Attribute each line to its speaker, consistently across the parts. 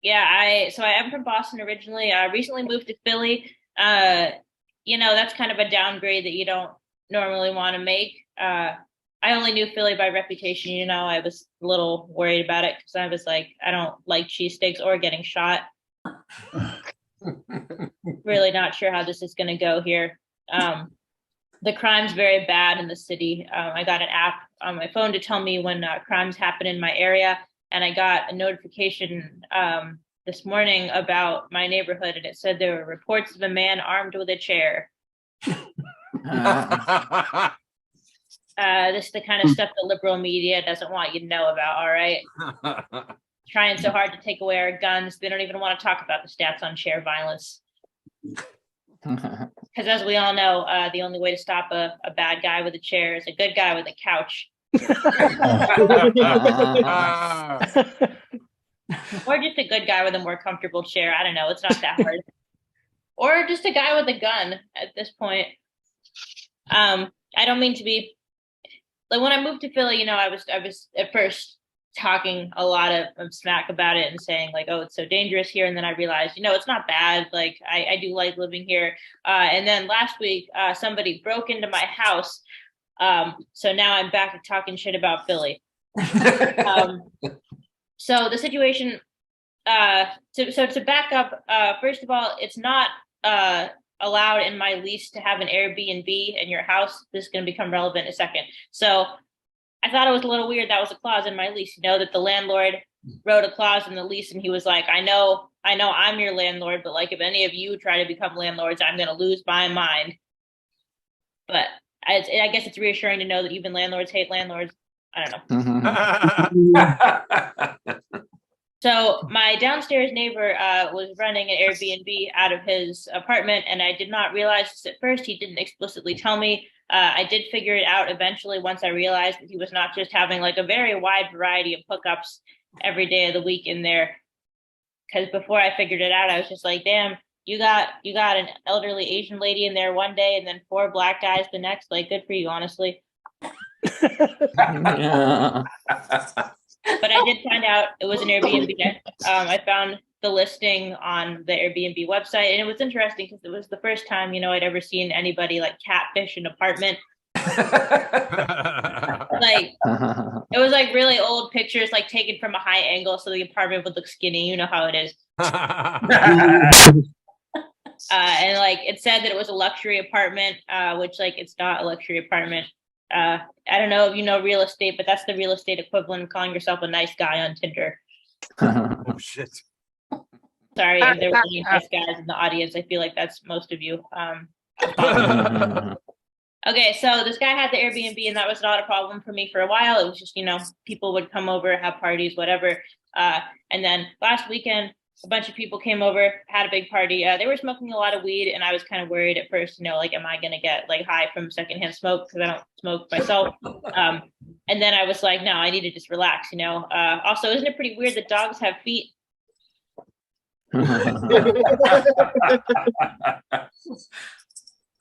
Speaker 1: Yeah, so I am from Boston originally. I recently moved to Philly. That's kind of a downgrade that you don't normally want to make. I only knew Philly by reputation. I was a little worried about it because I was like, I don't like cheesesteaks or getting shot. Really not sure how this is going to go here. The crime's very bad in the city. I got an app on my phone to tell me when crimes happen in my area, and I got a notification this morning about my neighborhood, and it said there were reports of a man armed with a chair. This is the kind of stuff the liberal media doesn't want you to know about, all right? Trying so hard to take away our guns, they don't even want to talk about the stats on chair violence. Because as we all know, the only way to stop a bad guy with a chair is a good guy with a couch. Or just a good guy with a more comfortable chair. I don't know. It's not that hard. Or just a guy with a gun at this point. I don't mean to be like when I moved to Philly, I was at first talking a lot of smack about it and saying like, oh, it's so dangerous here. And then I realized, it's not bad. Like I do like living here. And then last week, somebody broke into my house. So now I'm back to talking shit about Philly. So the situation, to back up, first of all, it's not allowed in my lease to have an Airbnb in your house. This is going to become relevant in a second. So I thought it was a little weird that was a clause in my lease, that the landlord wrote a clause in the lease and he was like, I know I'm your landlord, but like if any of you try to become landlords, I'm going to lose my mind. But I guess it's reassuring to know that even landlords hate landlords. I don't know. So my downstairs neighbor was running an Airbnb out of his apartment, and I did not realize this at first. He didn't explicitly tell me. I did figure it out eventually once I realized that he was not just having like a very wide variety of hookups every day of the week in there. Because before I figured it out, I was just like, damn, you got an elderly Asian lady in there one day and then 4 black guys the next. Like, good for you, honestly. But I did find out it was an Airbnb. I found the listing on the Airbnb website, and it was interesting because it was the first time, I'd ever seen anybody like catfish an apartment. Like it was like really old pictures, like taken from a high angle, so the apartment would look skinny. You know how it is. And like it said that it was a luxury apartment, which like it's not a luxury apartment. I don't know if you know real estate, but that's the real estate equivalent of calling yourself a nice guy on Tinder.
Speaker 2: Oh shit.
Speaker 1: Sorry if there were any nice guys in the audience. I feel like that's most of you. Okay, so this guy had the Airbnb, and that was not a problem for me for a while. It was just, people would come over, have parties, whatever. And then last weekend, a bunch of people came over, had a big party. They were smoking a lot of weed, and I was kind of worried at first, like, am I going to get like high from secondhand smoke because I don't smoke myself? And then I was like, no, I need to just relax, Also, isn't it pretty weird that dogs have feet?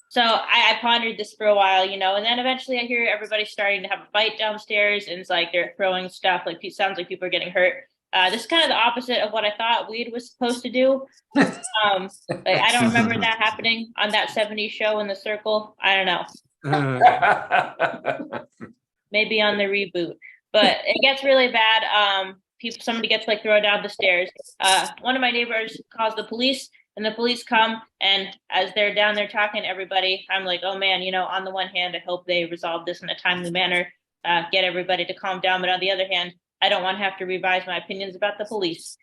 Speaker 1: So I pondered this for a while, and then eventually I hear everybody starting to have a fight downstairs, and it's like they're throwing stuff. Like it sounds like people are getting hurt. This is kind of the opposite of what I thought weed was supposed to do. Like I don't remember that happening on that 70s show in the circle. I don't know. Maybe on the reboot, but it gets really bad. Somebody gets like thrown down the stairs. One of my neighbors calls the police, and the police come, and as they're down there talking to everybody, I'm like, oh man, on the one hand, I hope they resolve this in a timely manner, get everybody to calm down. But on the other hand, I don't want to have to revise my opinions about the police.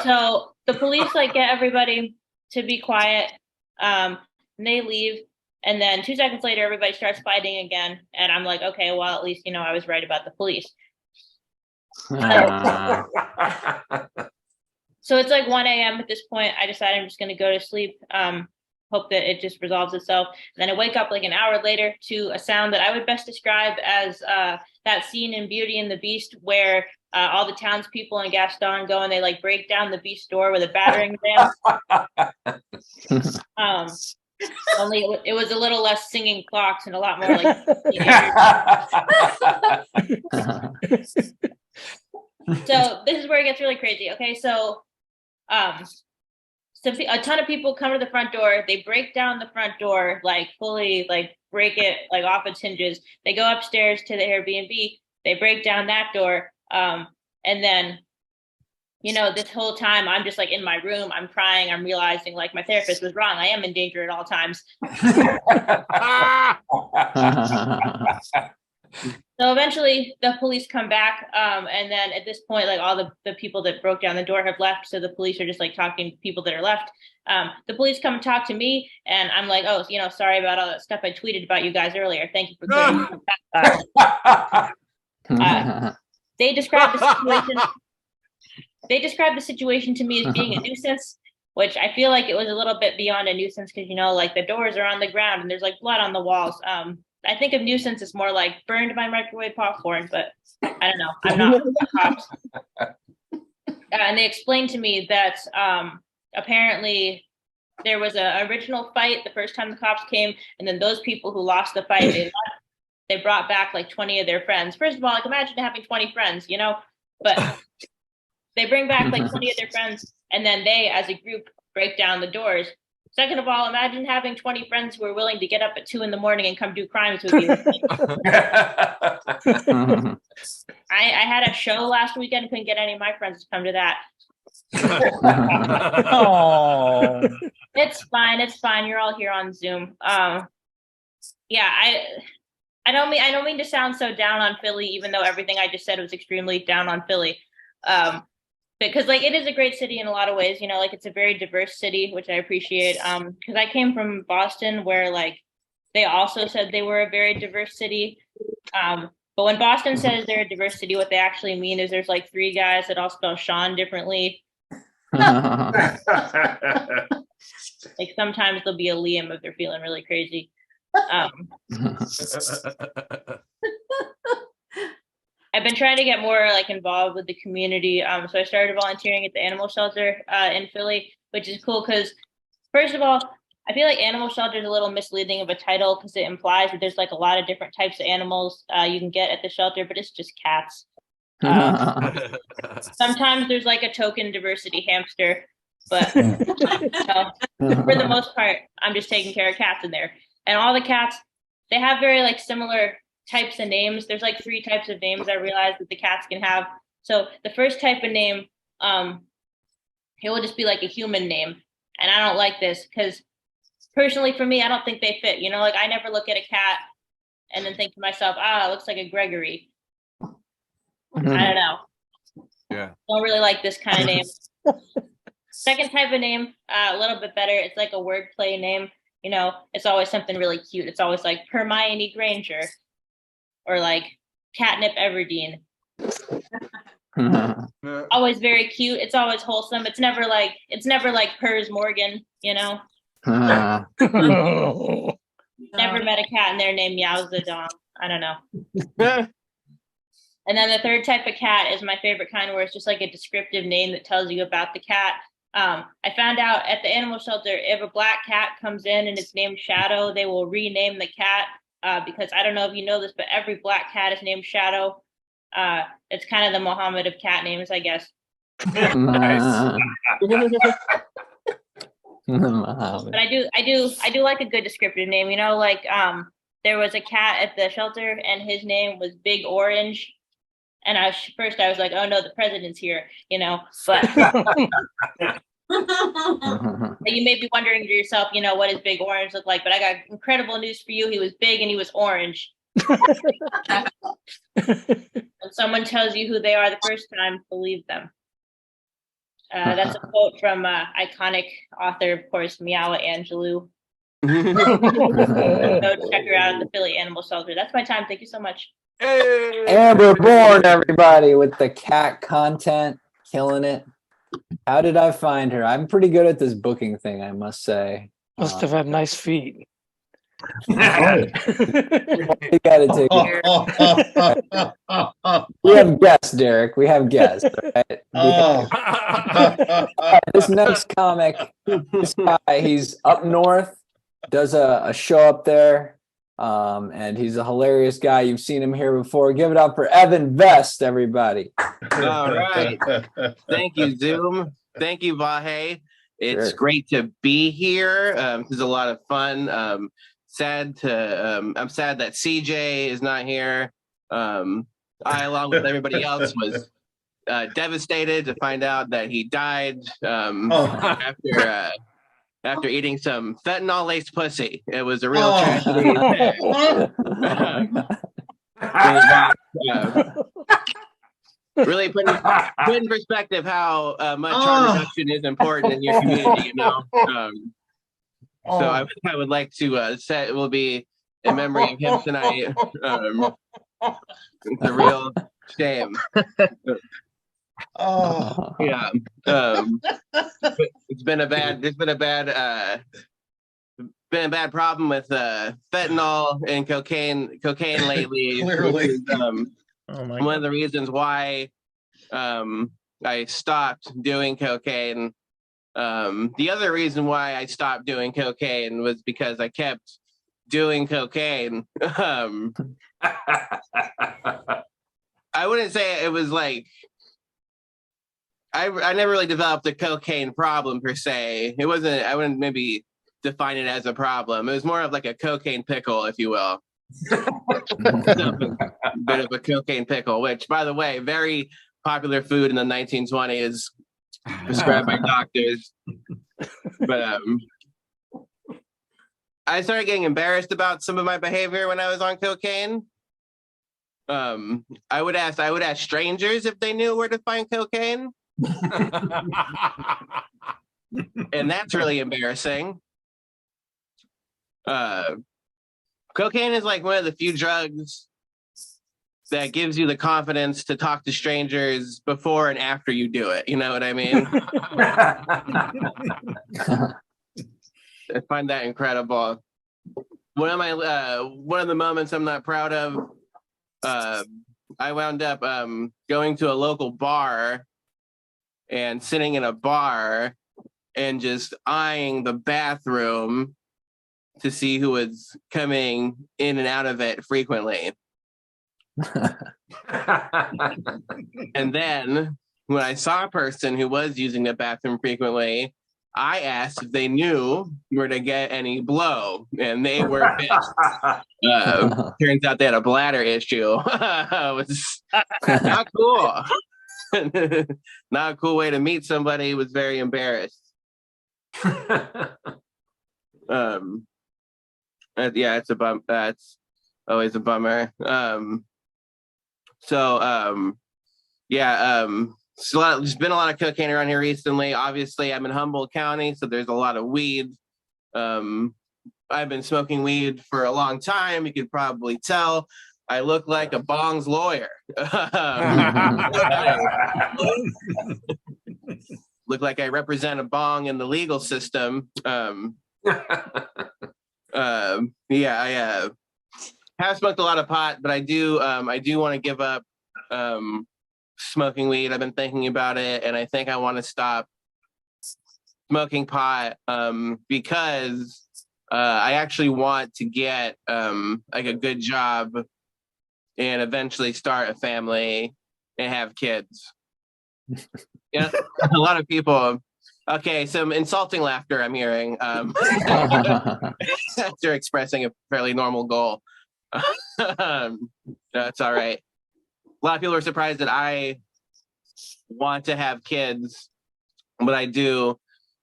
Speaker 1: So the police like get everybody to be quiet, and they leave. And then 2 seconds later, everybody starts fighting again. And I'm like, okay, well, at least, I was right about the police. So it's like 1 a.m. at this point. I decide I'm just going to go to sleep, hope that it just resolves itself. And then I wake up like an hour later to a sound that I would best describe as that scene in Beauty and the Beast where all the townspeople in Gaston go and they like break down the Beast's door with a battering ram. Only it was a little less singing clocks and a lot more like So this is where it gets really crazy. Okay, so so a ton of people come to the front door. They break down the front door, like fully, like break it like off its hinges. They go upstairs to the Airbnb. They break down that door, and then this whole time I'm just like in my room. I'm crying. I'm realizing like my therapist was wrong. I am in danger at all times. So eventually the police come back. And then at this point, like all the people that broke down the door have left. So the police are just like talking to people that are left. The police come and talk to me and I'm like, oh, sorry about all that stuff I tweeted about you guys earlier. Thank you for clearing they described the situation. They described the situation to me as being a nuisance, which I feel like it was a little bit beyond a nuisance because, like the doors are on the ground and there's like blood on the walls. I think of nuisance as more like burned my microwave popcorn, but I don't know. I'm not cops. And they explained to me that apparently there was an original fight the first time the cops came, and then those people who lost the fight, they brought back like 20 of their friends. First of all, like imagine having 20 friends, but they bring back like 20 of their friends, and then they, as a group, break down the doors. Second of all, imagine having 20 friends who are willing to get up at 2 a.m. and come do crimes with you. I had a show last weekend and couldn't get any of my friends to come to that.
Speaker 3: Oh,
Speaker 1: It's fine. It's fine. You're all here on Zoom. Yeah, I don't mean to sound so down on Philly, even though everything I just said was extremely down on Philly. Because like it is a great city in a lot of ways, like it's a very diverse city, which I appreciate. Because I came from Boston, where like they also said they were a very diverse city. But when Boston says they're a diverse city, what they actually mean is there's like 3 guys that all spell Sean differently. Like sometimes there'll be a Liam if they're feeling really crazy. I've been trying to get more like involved with the community. So I started volunteering at the animal shelter in Philly, which is cool because first of all, I feel like animal shelter is a little misleading of a title because it implies that there's like a lot of different types of animals you can get at the shelter, but it's just cats. Sometimes there's like a token diversity hamster, but for the most part, I'm just taking care of cats in there. And all the cats, they have very like similar types of names. There's like 3 types of names I realized that the cats can have. So the first type of name, it will just be like a human name. And I don't like this because personally for me, I don't think they fit. Like I never look at a cat and then think to myself, it looks like a Gregory. I don't know.
Speaker 2: Yeah.
Speaker 1: Don't really like this kind of name. Second type of name, a little bit better. It's like a wordplay name. It's always something really cute. It's always like Hermione Granger or like Catnip Everdeen. Always very cute. It's always wholesome. It's never like Piers Morgan, Never met a cat in there named Meowzadong. I don't know. And then the third type of cat is my favorite kind, where it's just like a descriptive name that tells you about the cat. I found out at the animal shelter, if a black cat comes in and it's named Shadow, they will rename the cat because I don't know if you know this, but every black cat is named Shadow. It's kind of the Muhammad of cat names, I guess.
Speaker 2: Nice.
Speaker 1: But I do like a good descriptive name. Like there was a cat at the shelter and his name was Big Orange. And first I was like, oh no, the president's here, but you may be wondering to yourself, what does Big Orange look like? But I got incredible news for you. He was big and he was orange. When someone tells you who they are the first time, believe them. That's a quote from iconic author, of course, Maya Angelou. Go check her out at the Philly Animal Shelter. That's my time. Thank you so much.
Speaker 2: Hey.
Speaker 4: Amber Bourne, everybody, with the cat content, killing it. How did I find her? I'm pretty good at this booking thing, I must say.
Speaker 3: Must have had nice feet.
Speaker 4: You gotta take it. We have guests, Derek. We have guests. Right? This next comic, this guy, he's up north, does a show up there. And he's a hilarious guy. You've seen him here before. Give it up for Evan Vest, everybody.
Speaker 5: All right. Thank you, Zoom. Thank you, Vahe. It's great to be here. This is a lot of fun. I'm sad that CJ is not here. I, along with everybody else, was devastated to find out that he died after eating some fentanyl-laced pussy. It was a real tragedy. Really put in perspective how much harm reduction is important in your community, you know. So I would like to set, it will be in memory of him tonight. It's a real shame. Yeah. It's been a bad problem with fentanyl and cocaine lately.
Speaker 6: Clearly.
Speaker 5: One of the reasons why I stopped doing cocaine. The other reason why I stopped doing cocaine was because I kept doing cocaine. I wouldn't say it was like I never really developed a cocaine problem per se. It wasn't. I wouldn't maybe define it as a problem. It was more of like a cocaine pickle, if you will. A bit of a cocaine pickle, which, by the way, very popular food in the 1920s, prescribed by doctors. But I started getting embarrassed about some of my behavior when I was on cocaine. I would ask strangers if they knew where to find cocaine. And that's really embarrassing. Cocaine is like one of the few drugs that gives you the confidence to talk to strangers before and after you do it. You know what I mean? I find that incredible. One of the moments I'm not proud of, I wound up going to a local bar and sitting in a bar and just eyeing the bathroom to see who was coming in and out of it frequently. And then when I saw a person who was using the bathroom frequently, I asked if they knew where to get any blow, and they were pissed. Turns out they had a bladder issue. It was not cool. Not a cool way to meet somebody. Was very embarrassed. Yeah, it's a bum. That's always a bummer. There's been a lot of cocaine around here recently. Obviously, I'm in Humboldt County, so there's a lot of weed. I've been smoking weed for a long time. You could probably tell. I look like a Bong's lawyer. Look like I represent a Bong in the legal system. I have smoked a lot of pot, but I do want to give up smoking weed. I've been thinking about it, and I think I want to stop smoking pot because I actually want to get like a good job and eventually start a family and have kids. You know, a lot of people. Okay, some insulting laughter I'm hearing after expressing a fairly normal goal. That's all right. A lot of people are surprised that I want to have kids, but I do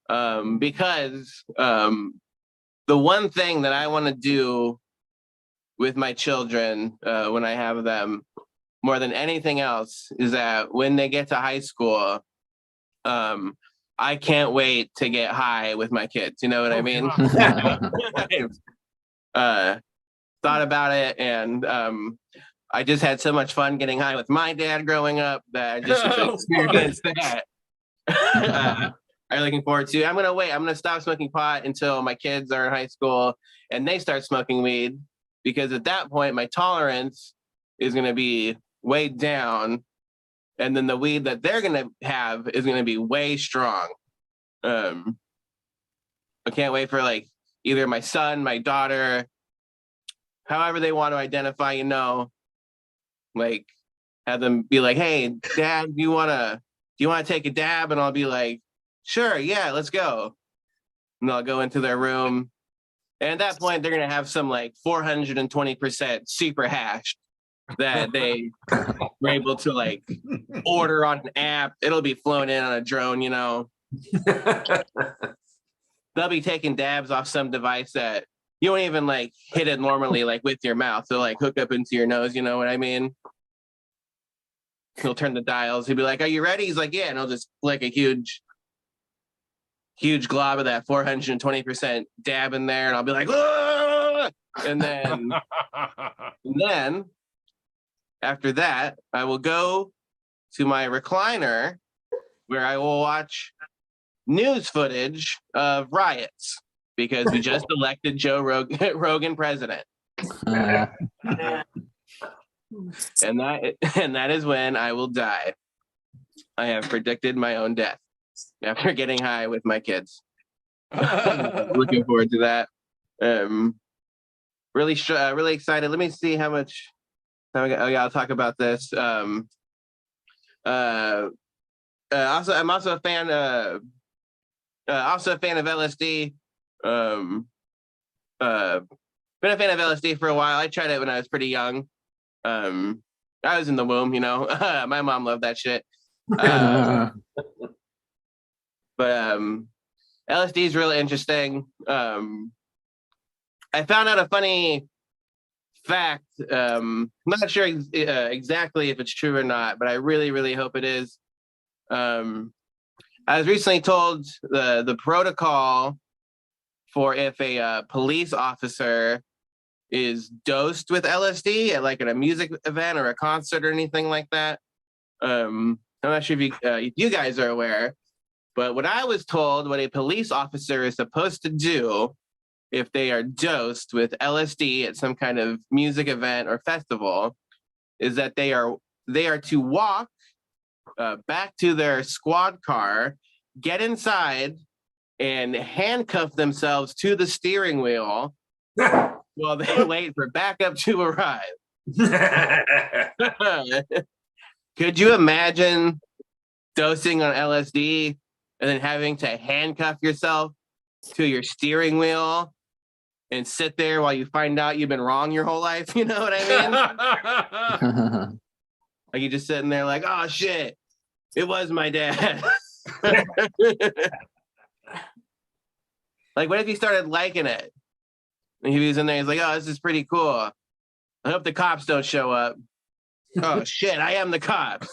Speaker 5: because the one thing that I want to do with my children when I have them more than anything else is that when they get to high school, I can't wait to get high with my kids. You know what I mean? I've thought about it, and I just had so much fun getting high with my dad growing up that I just experienced that. I'm looking forward to. I'm gonna stop smoking pot until my kids are in high school and they start smoking weed, because at that point my tolerance is gonna be way down, and then the weed that they're gonna have is gonna be way strong. I can't wait for like either my son, my daughter, however they want to identify, like have them be like, hey, Dad, do you want to take a dab? And I'll be like, sure, yeah, let's go. And they'll go into their room. And at that point, they're going to have some like 420% super hash that they were able to like order on an app. It'll be flown in on a drone, They'll be taking dabs off some device that you don't even like hit it normally, like with your mouth. They'll like hook up into your nose, you know what I mean? He'll turn the dials. He'll be like, are you ready? He's like, yeah. And he'll just flick a huge glob of that 420% dab in there. And I'll be like, "Ah!" and then after that, I will go to my recliner where I will watch news footage of riots because we just elected Joe Rogan president. And that is when I will die. I have predicted my own death after getting high with my kids. Looking forward to that. Really excited. Let me see how much. Oh yeah, I'll talk about this. Also, I'm also a fan. Also a fan of LSD. Been a fan of LSD for a while. I tried it when I was pretty young. I was in the womb, My mom loved that shit. But LSD is really interesting. I found out a funny fact. I'm not sure exactly if it's true or not, but I really, really hope it is. I was recently told the protocol for if a police officer is dosed with LSD at like at a music event or a concert or anything like that. I'm not sure if you guys are aware, but what I was told what a police officer is supposed to do if they are dosed with LSD at some kind of music event or festival is that they are to walk back to their squad car, get inside, and handcuff themselves to the steering wheel while they wait for backup to arrive. Could you imagine dosing on LSD and then having to handcuff yourself to your steering wheel and sit there while you find out you've been wrong your whole life? You know what I mean? Like you just sitting there like, oh shit, it was my dad. Like, what if he started liking it? And he was in there, he's like, oh, this is pretty cool. I hope the cops don't show up. Oh shit, I am the cops.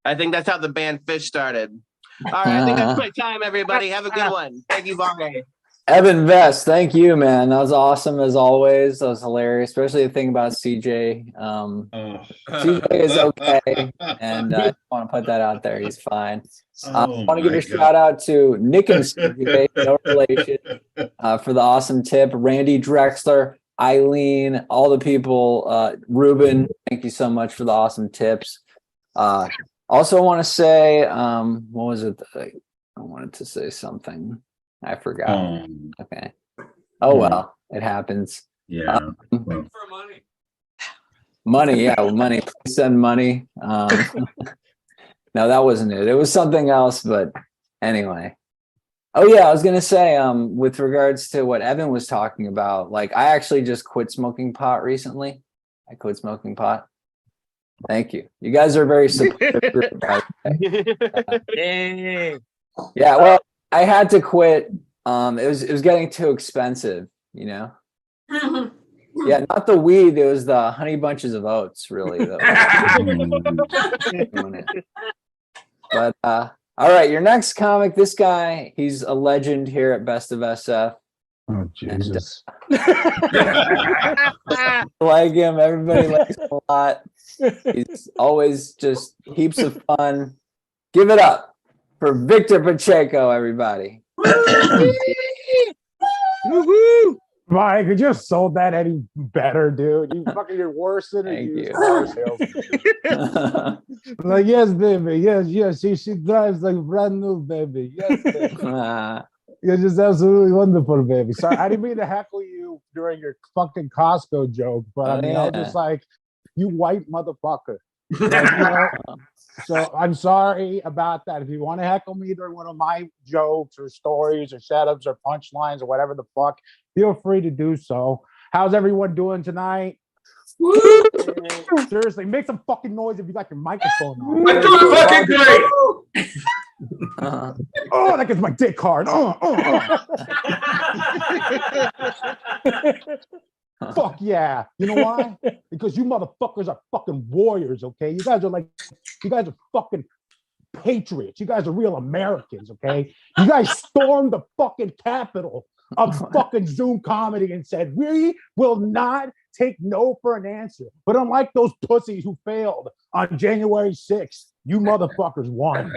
Speaker 5: I think that's how the band Fish started. All right, I think that's my time, everybody. Have a good one. Thank you, Bobby.
Speaker 4: Evan Vest, thank you, man. That was awesome as always. That was hilarious, especially the thing about CJ. CJ is okay, and I want to put that out there. He's fine. I want to give a shout out to Nick and CJ, no relation, for the awesome tip. Randy Drexler, Eileen, all the people. Ruben, thank you so much for the awesome tips. Also, want to say, what was it? I wanted to say something. I forgot. Okay. Oh well, it happens.
Speaker 6: Yeah.
Speaker 2: For money.
Speaker 4: Money, yeah, money. Please send money. No, that wasn't it. It was something else, but anyway. Oh yeah, I was gonna say, with regards to what Evan was talking about, like I actually just quit smoking pot recently. I quit smoking pot. Thank you. You guys are very supportive group, by the way. Yeah, well, I had to quit. It was getting too expensive, you know. Yeah, not the weed. It was the honey bunches of oats, really. But all right, your next comic. This guy, he's a legend here at Best of SF.
Speaker 6: Oh Jesus!
Speaker 4: Like him, everybody likes him a lot. He's always just heaps of fun. Give it up for Victor Pacheco, everybody.
Speaker 7: Woohoo! Mike, you just sold that any better, dude. You're worse than
Speaker 4: Thank
Speaker 7: a used
Speaker 4: you.
Speaker 7: car salesman. Like, yes, baby. Yes. She drives like brand new, baby. Yes, baby. You're just absolutely wonderful, baby. Sorry, I didn't mean to heckle you during your fucking Costco joke, but I mean, I was just like, you white motherfucker. Like, so I'm sorry about that. If you want to heckle me during one of my jokes or stories or setups or punchlines or whatever the fuck, feel free to do so. How's everyone doing tonight? Seriously, make some fucking noise if you got your microphone on.
Speaker 8: I'm doing fucking great.
Speaker 7: Oh, that gets my dick hard. Fuck yeah. You know why? Because you motherfuckers are fucking warriors, okay? You guys are fucking patriots. You guys are real Americans, okay? You guys stormed the fucking Capitol of fucking Zoom comedy and said, we will not take no for an answer. But unlike those pussies who failed on January 6th, you motherfuckers won.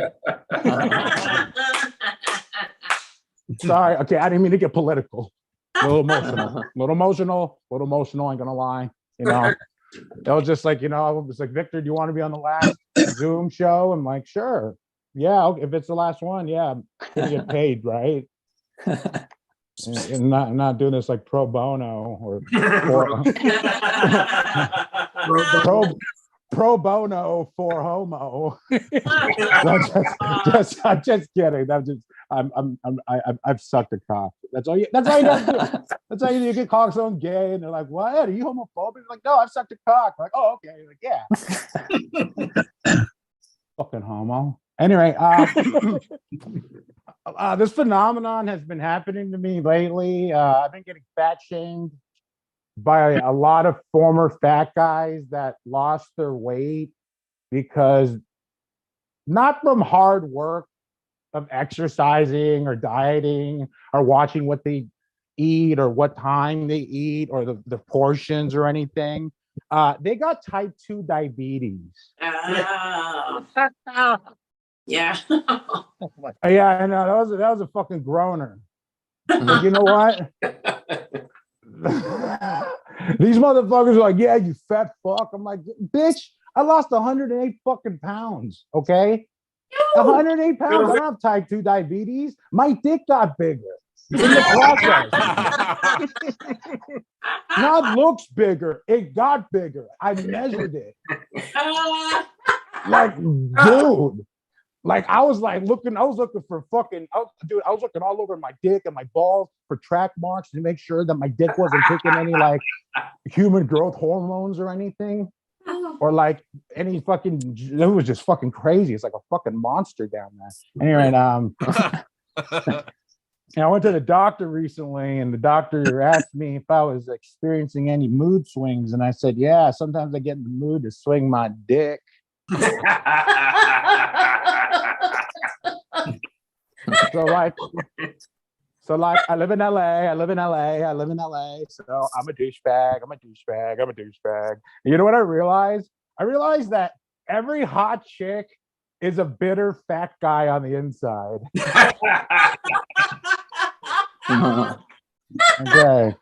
Speaker 7: Sorry, okay, I didn't mean to get political. A little emotional, ain't gonna lie. You know, it was just like, you know, it was like, Victor, do you want to be on the last Zoom show? I'm like, sure. Yeah, okay, if it's the last one, yeah, I'm gonna get paid, right? And not doing this like pro bono or pro bono for homo. I'm just kidding. I've sucked a cock. That's all you have to do. That's how you get cocks on gay, and they're like, "What? Are you homophobic?" Like, no, I've sucked a cock. Like, oh, okay. Like, yeah. Fucking homo. Anyway, this phenomenon has been happening to me lately. I've been getting fat shamed by a lot of former fat guys that lost their weight because not from hard work of exercising or dieting or watching what they eat or what time they eat or the portions or anything. They got type 2 diabetes.
Speaker 8: Yeah.
Speaker 7: Yeah, I know. That was a fucking groaner. But you know what? These motherfuckers are like, yeah, you fat fuck. I'm like, bitch, I lost 108 fucking pounds, okay? 108 pounds. I don't have type 2 diabetes. My dick got bigger in the process. Not looks bigger. It got bigger. I measured it. Like, dude. Like, I was looking for fucking, I was looking all over my dick and my balls for track marks to make sure that my dick wasn't taking any like human growth hormones or anything. Or like any fucking, it was just fucking crazy. It's like a fucking monster down there. Anyway, I went to the doctor recently and the doctor asked me if I was experiencing any mood swings. And I said, yeah, sometimes I get in the mood to swing my dick. So like I live in LA, so I'm a douchebag. You know what I realized? I realized that every hot chick is a bitter fat guy on the inside. Okay.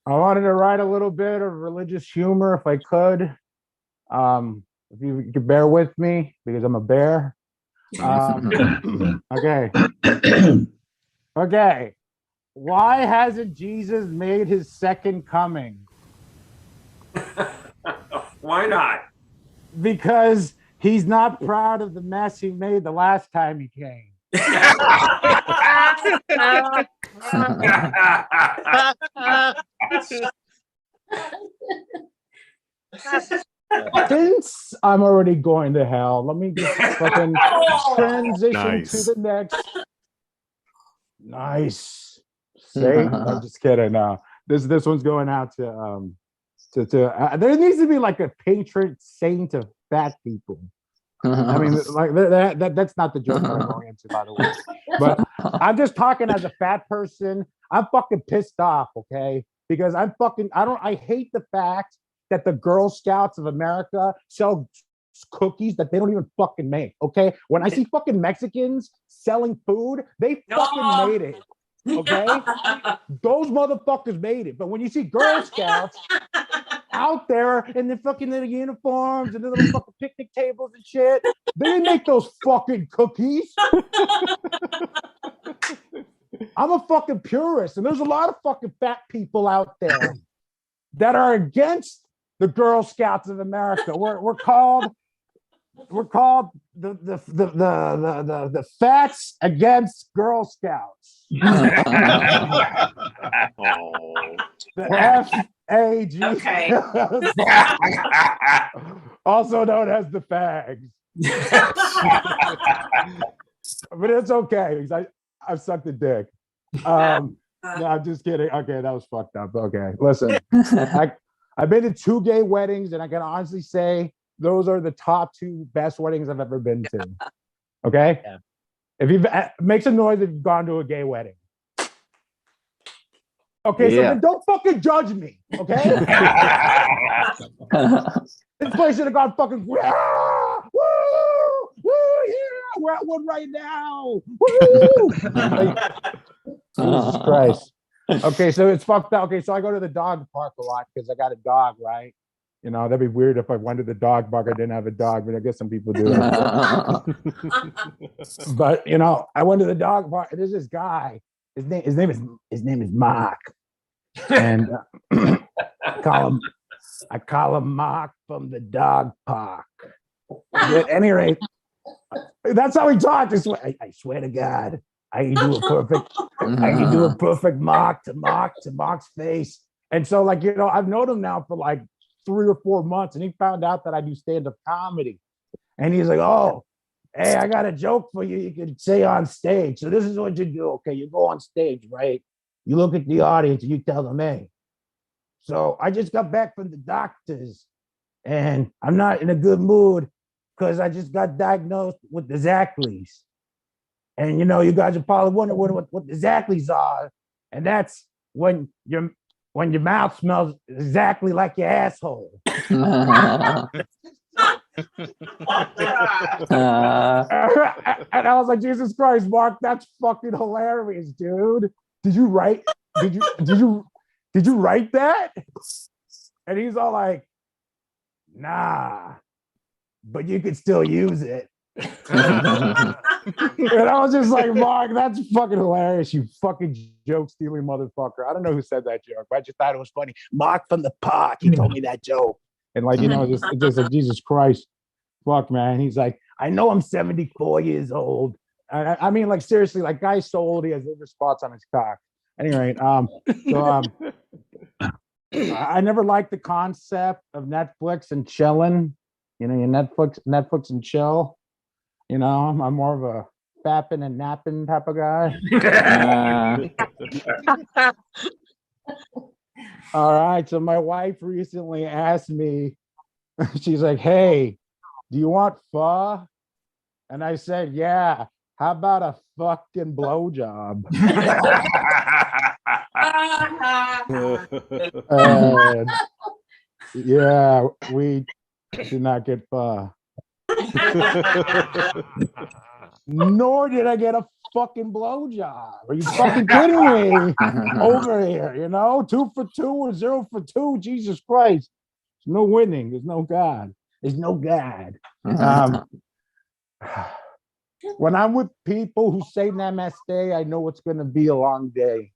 Speaker 7: I wanted to write a little bit of religious humor if I could. If you could bear with me because I'm a bear. Okay. Okay. Why hasn't Jesus made his second coming?
Speaker 8: Why not?
Speaker 7: Because he's not proud of the mess he made the last time he came. Since I'm already going to hell, let me just fucking transition to the next. Nice. Say, I'm just kidding. No, this one's going out to there needs to be like a patron saint of fat people. I mean, like that's not the joke that I'm going into, by the way. But I'm just talking as a fat person. I'm fucking pissed off, okay? Because I hate the fact that the Girl Scouts of America sell cookies that they don't even fucking make, okay? When I see fucking Mexicans selling food, they fucking made it, okay? Those motherfuckers made it. But when you see Girl Scouts out there in the fucking little uniforms and the little fucking picnic tables and shit, they didn't make those fucking cookies. I'm a fucking purist, and there's a lot of fucking fat people out there that are against the Girl Scouts of America. We're called the fats against Girl Scouts. The FAG,
Speaker 8: Okay.
Speaker 7: also known as the fags. But it's okay because I've sucked a dick. No, I'm just kidding. Okay, that was fucked up. Okay, listen, I've been to 2 gay weddings, and I can honestly say those are the top 2 best weddings I've ever been to. Okay,
Speaker 4: Yeah.
Speaker 7: if you've make some noise if you've gone to a gay wedding. Okay, so then don't fucking judge me. Okay, this place should have gone fucking. Woo, yeah, we're at one right now. Woo! Jesus Christ. Okay, so it's fucked up. Okay, so I go to the dog park a lot because I got a dog, right? You know, that'd be weird if I went to the dog park, I didn't have a dog, but I guess some people do that. But you know, I went to the dog park, and there's this guy. His name is Mark. And I call him Mark from the dog park. At any rate, that's how he talked. I swear to God, I can do a perfect mark to Mark's face. And so, like, you know, I've known him now for like 3 or 4 months, and he found out that I do stand-up comedy. And he's like, "Oh, hey, I got a joke for you. You can say on stage. So this is what you do. Okay, you go on stage, right? You look at the audience and you tell them, hey, so I just got back from the doctors and I'm not in a good mood because I just got diagnosed with the Zackleys. And you know, you guys are probably wondering what the Zackleys are. And that's when your mouth smells exactly like your asshole." And I was like, Jesus Christ, Mark, that's fucking hilarious, dude. Did you write that? And he's all like, nah, but you could still use it. And I was just like, Mark, that's fucking hilarious, you fucking joke stealing motherfucker. I don't know who said that joke, but I just thought it was funny. Mark from the park, he told me that joke. And like, you know, just like, Jesus Christ, fuck, man. He's like, I know I'm 74 years old. I mean, like, seriously, like, guy's so old he has liver spots on his cock. Anyway, I never liked the concept of Netflix and chilling. You know, you Netflix and chill. You know, I'm more of a fapping and napping type of guy. All right, so my wife recently asked me, she's like, "Hey, do you want pho?" And I said, "Yeah. How about a fucking blowjob?" And yeah, we did not get pho. Nor did I get a fucking blowjob. Are you fucking kidding me? Over here, you know, 2 for 2 or 0 for 2. Jesus Christ. There's no winning. There's no God. There's no God. When I'm with people who say namaste, I know it's going to be a long day.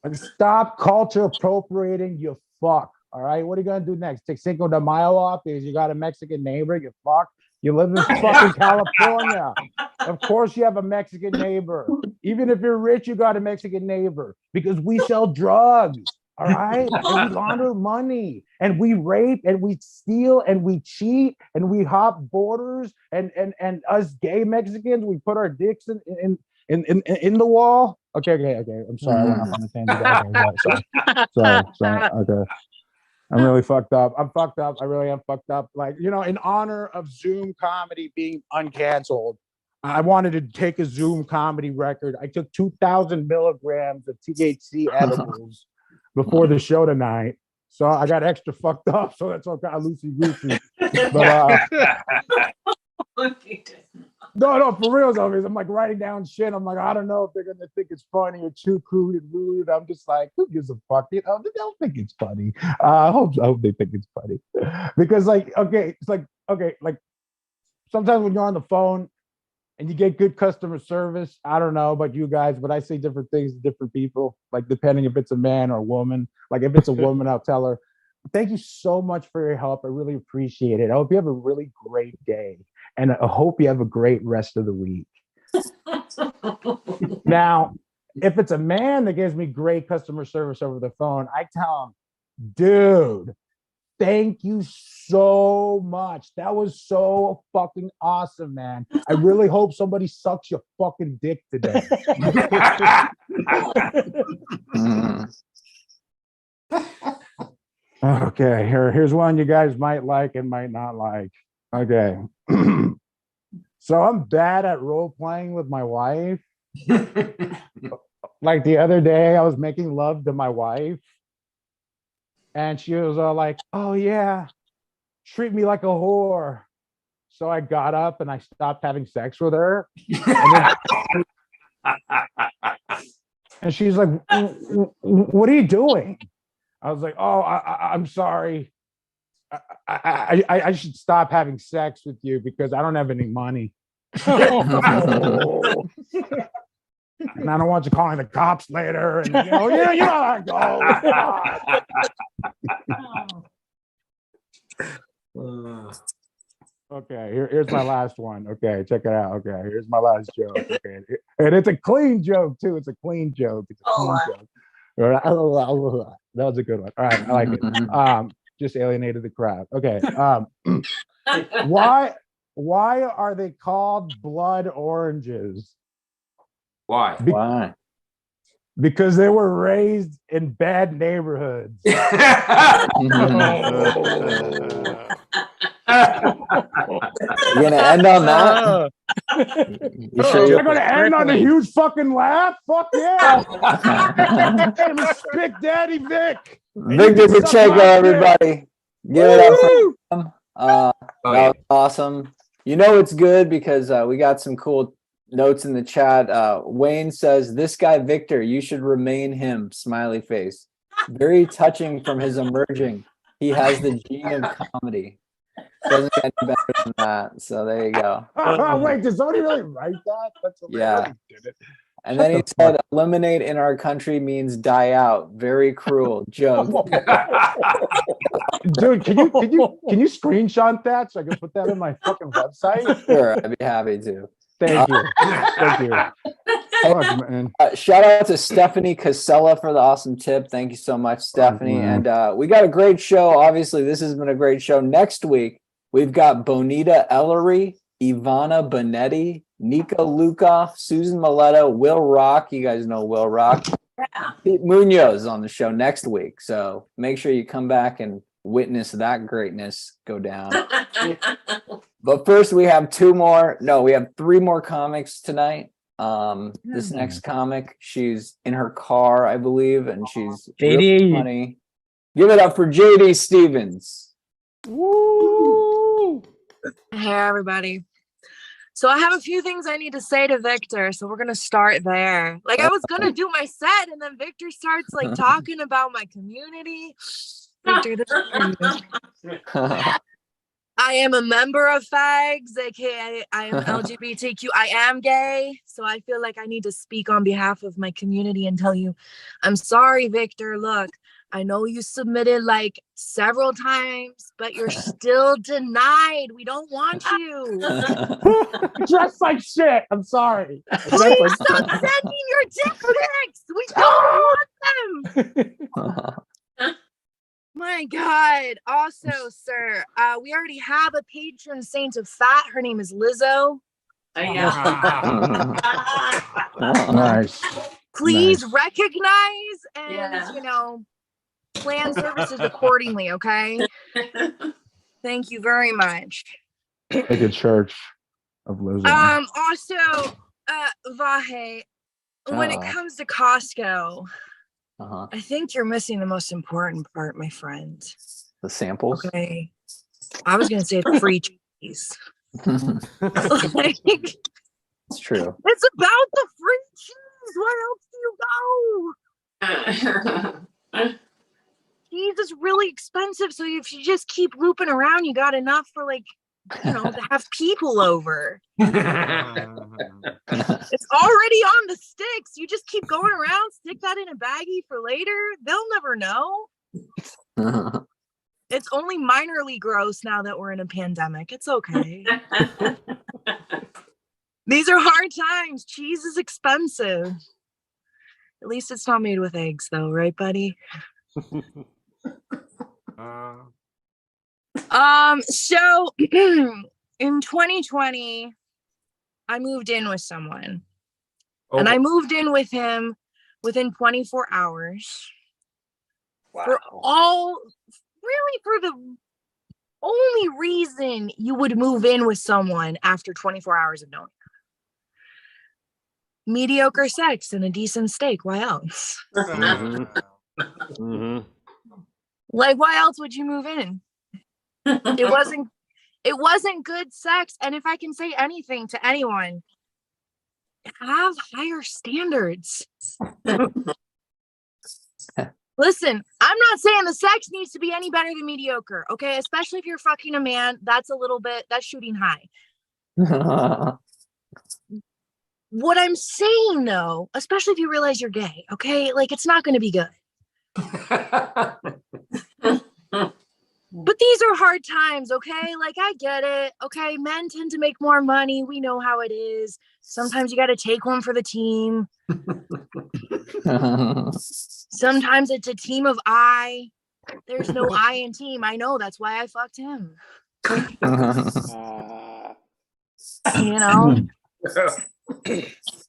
Speaker 7: And stop culture appropriating, you fuck. All right, what are you going to do next? Take Cinco de Mayo off because you got a Mexican neighbor, you fuck. You live in fucking California. Of course you have a Mexican neighbor. Even if you're rich, you got a Mexican neighbor because we sell drugs. All right, and we launder money, and we rape, and we steal, and we cheat, and we hop borders, and us gay Mexicans, we put our dicks in the wall. Okay. I'm sorry, I went off on a tangent. Okay, sorry. Okay, I'm really fucked up. I'm fucked up. I really am fucked up. Like, you know, in honor of Zoom comedy being uncanceled, I wanted to take a Zoom comedy record. I took 2,000 milligrams of THC edibles before the show tonight, so I got extra fucked up. So that's all kind of loosey goosey. But no, for real though, because I'm like writing down shit. I'm like, I don't know if they're gonna think it's funny or too crude and rude. I'm just like, who gives a fuck? You know, they'll think it's funny. I hope they think it's funny because, like, okay, it's like, okay, like sometimes when you're on the phone and you get good customer service. I don't know about you guys, but I say different things to different people, like depending if it's a man or a woman. Like if it's a woman, I'll tell her, thank you so much for your help. I really appreciate it. I hope you have a really great day. And I hope you have a great rest of the week. Now, if it's a man that gives me great customer service over the phone, I tell him, dude, thank you so much. That was so fucking awesome, man. I really hope somebody sucks your fucking dick today. Okay, here's one you guys might like and might not like. Okay. So I'm bad at role playing with my wife. Like the other day, I was making love to my wife. And she was all like, oh yeah, treat me like a whore. So I got up and I stopped having sex with her. And she's like, what are you doing? I was like, oh, I'm sorry. I should stop having sex with you because I don't have any money. And I don't want you calling the cops later. And you know how it goes. Okay, here's my last one. Okay, check it out. Okay, here's my last joke. Okay, and it's a clean joke too. It's a clean joke. It's a clean joke. That was a good one. All right, I like it. Just alienated the crowd. Okay. Why are they called blood oranges?
Speaker 8: Why?
Speaker 4: Why?
Speaker 7: Because they were raised in bad neighborhoods.
Speaker 4: You're gonna end on that? You sure
Speaker 7: You're gonna end on a huge fucking laugh? Fuck yeah! My name is Big Daddy Vic.
Speaker 4: Victor Pacheco, everybody. Give it up for him. That was awesome. You know it's good because we got some cool notes in the chat. Wayne says, this guy Victor, you should remain him. Smiley face. Very touching from his emerging. He has the gene of comedy. Doesn't get any better than that. So there you go.
Speaker 7: Wait, did somebody really write that? That's
Speaker 4: yeah. And then he said, eliminate in our country means die out. Very cruel. Joke.
Speaker 7: Dude, can you screenshot that so I can put that on my fucking website?
Speaker 4: Sure, I'd be happy to.
Speaker 7: Thank you. Thank you. Fuck, man.
Speaker 4: Shout out to Stephanie Casella for the awesome tip. Thank you so much, Stephanie. And we got a great show. Obviously, this has been a great show. Next week, we've got Bonita Ellery, Ivana Bonetti, Nika Lukoff, Susan Maletta, Wil Roc. You guys know Wil Roc. Pete Munoz on the show next week. So make sure you come back and witness that greatness go down. But first, we have we have 3 more comics tonight. This next comic, she's in her car, I believe, and she's really funny. Give it up for JD Stevens.
Speaker 7: Woo!
Speaker 9: Hey, everybody. So I have a few things I need to say to Victor, so we're gonna start there. Like I was gonna do my set, and then Victor starts like talking about my community. Victor, this is for you. I am a member of FAGS, aka I am LGBTQ. I am gay, so I feel like I need to speak on behalf of my community and tell you, I'm sorry, Victor. Look, I know you submitted like several times, but you're still denied. We don't want you.
Speaker 7: Dress like shit. I'm sorry.
Speaker 9: Please stop sending your dick pics. We don't want them. My God. Also, sir, we already have a patron saint of fat. Her name is Lizzo.
Speaker 7: Nice.
Speaker 9: Please recognize and, plan services accordingly, okay? Thank you very much.
Speaker 7: Like a church of Lizzo.
Speaker 9: Also, Vahe, when it comes to Costco, I think you're missing the most important part, my friend.
Speaker 4: The samples?
Speaker 9: Okay. I was gonna say the free cheese. Like,
Speaker 4: it's true.
Speaker 9: It's about the free cheese. Where else do you go? Cheese is really expensive, so if you just keep looping around, you got enough for like to have people over.
Speaker 7: Uh,
Speaker 9: It's already on the sticks. You just keep going around, stick that in a baggie for later. They'll never know. It's only minorly gross now that we're in a pandemic. It's okay. These are hard times. Cheese is expensive. At least it's not made with eggs, though, right, buddy? So in 2020, I moved in with someone. And I moved in with him within 24 hours. Wow. For the only reason you would move in with someone after 24 hours of knowing. Mediocre sex and a decent steak. Why else? Like, why else would you move in? It wasn't good sex. And if I can say anything to anyone, have higher standards. Listen, I'm not saying the sex needs to be any better than mediocre, okay? Especially if you're fucking a man, that's shooting high. What I'm saying, though, especially if you realize you're gay, okay? Like, it's not going to be good. But these are hard times, okay? Like, I get it, okay? Men tend to make more money. We know how it is. Sometimes you got to take one for the team. Sometimes it's a team of I. There's no I in team. I know. That's why I fucked him. You know?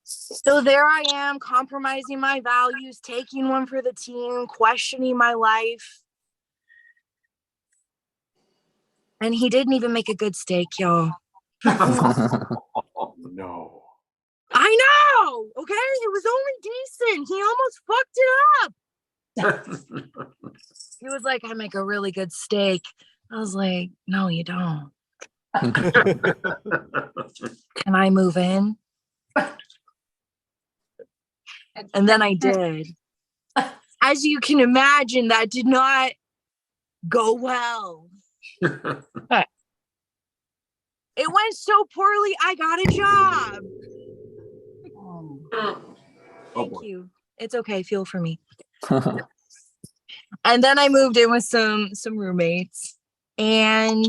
Speaker 9: So there I am, compromising my values, taking one for the team, questioning my life. And he didn't even make a good steak, y'all.
Speaker 6: No.
Speaker 9: I know. Okay, it was only decent. He almost fucked it up. He was like, I make a really good steak. I was like, no, you don't. Can I move in? And then I did. As you can imagine, that did not go well. It went so poorly, I got a job. Thank you. It's okay. Feel for me. And then I moved in with some roommates, and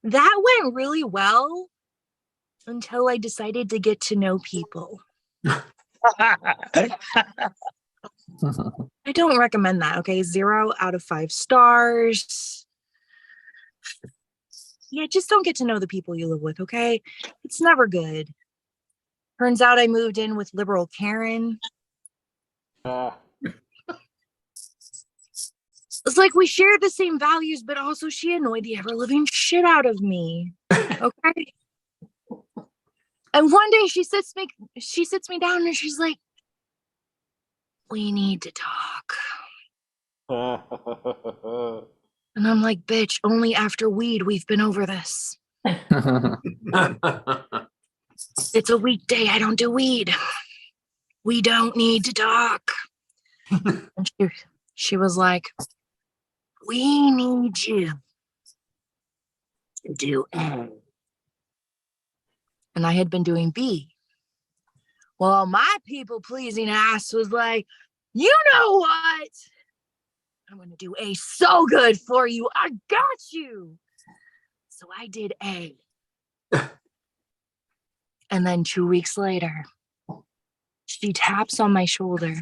Speaker 9: that went really well until I decided to get to know people. I don't recommend that. Okay, 0 out of 5 stars. Yeah, just don't get to know the people you live with, okay? It's never good. Turns out I moved in with liberal Karen. It's like we shared the same values, but also she annoyed the ever-living shit out of me. Okay? And one day she sits me down and she's like, we need to talk. And I'm like, bitch, only after weed we've been over this. It's a weekday. I don't do weed. We don't need to talk. And she was like, we need you to do A. And I had been doing B. Well, my people-pleasing ass was like, you know what? I'm going to do A so good for you. I got you. So I did A. And then 2 weeks later, she taps on my shoulder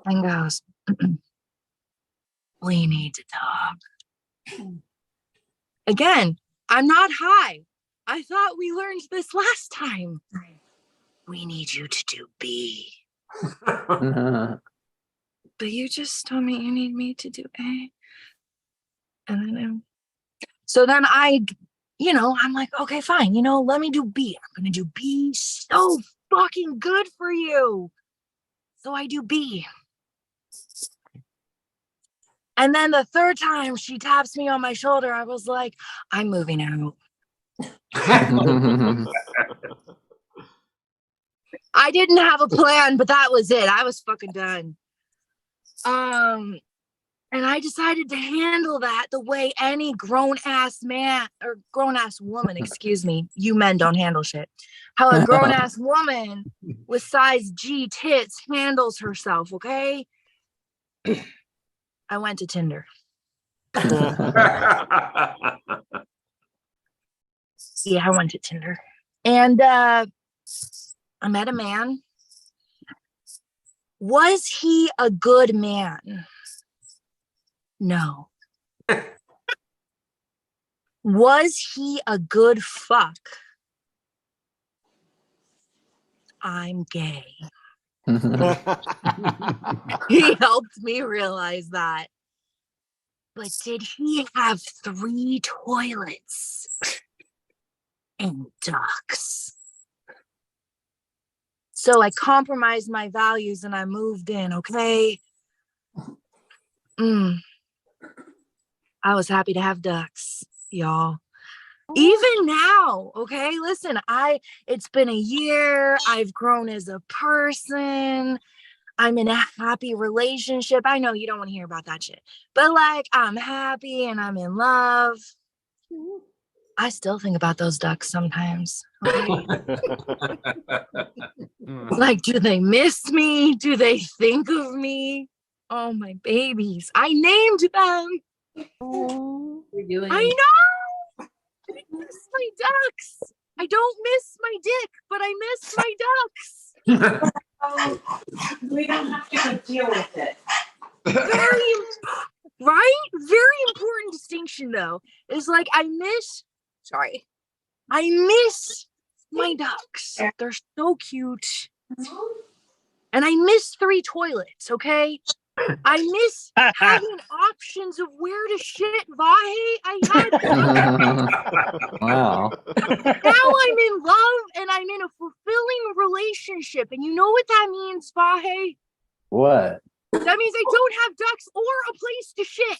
Speaker 9: and goes, we need to talk. Again, I'm not high. I thought we learned this last time. We need you to do B. But you just told me you need me to do A. And then I'm like, okay, fine. Let me do B. I'm going to do B so fucking good for you. So I do B. And then the third time she taps me on my shoulder, I was like, I'm moving out. I didn't have a plan, but that was it. I was fucking done. And I decided to handle that the way any grown-ass man or grown-ass woman, excuse me, you men don't handle shit. How a grown-ass woman with size G tits handles herself, okay? I went to Tinder. Yeah, I went to Tinder. And I met a man. Was he a good man? No. Was he a good fuck? I'm gay. He helped me realize that. But did he have 3 toilets and ducks? So I compromised my values and I moved in, okay? I was happy to have ducks, y'all. Even now, okay? Listen, it's been a year. I've grown as a person. I'm in a happy relationship. I know you don't want to hear about that shit. But like, I'm happy and I'm in love. I still think about those ducks sometimes. Okay? Like, do they miss me? Do they think of me? Oh, my babies. I named them. I know. I miss my ducks. I don't miss my dick, but I miss my ducks.
Speaker 8: We don't have to deal with it.
Speaker 9: Very important distinction, though. Is like, I miss my ducks. They're so cute. And I miss 3 toilets, okay? I miss having options of where to shit, Vahe. I had
Speaker 4: Wow.
Speaker 9: now I'm in love and I'm in a fulfilling relationship. And you know what that means, Vahe?
Speaker 4: What?
Speaker 9: That means I don't have ducks or a place to shit.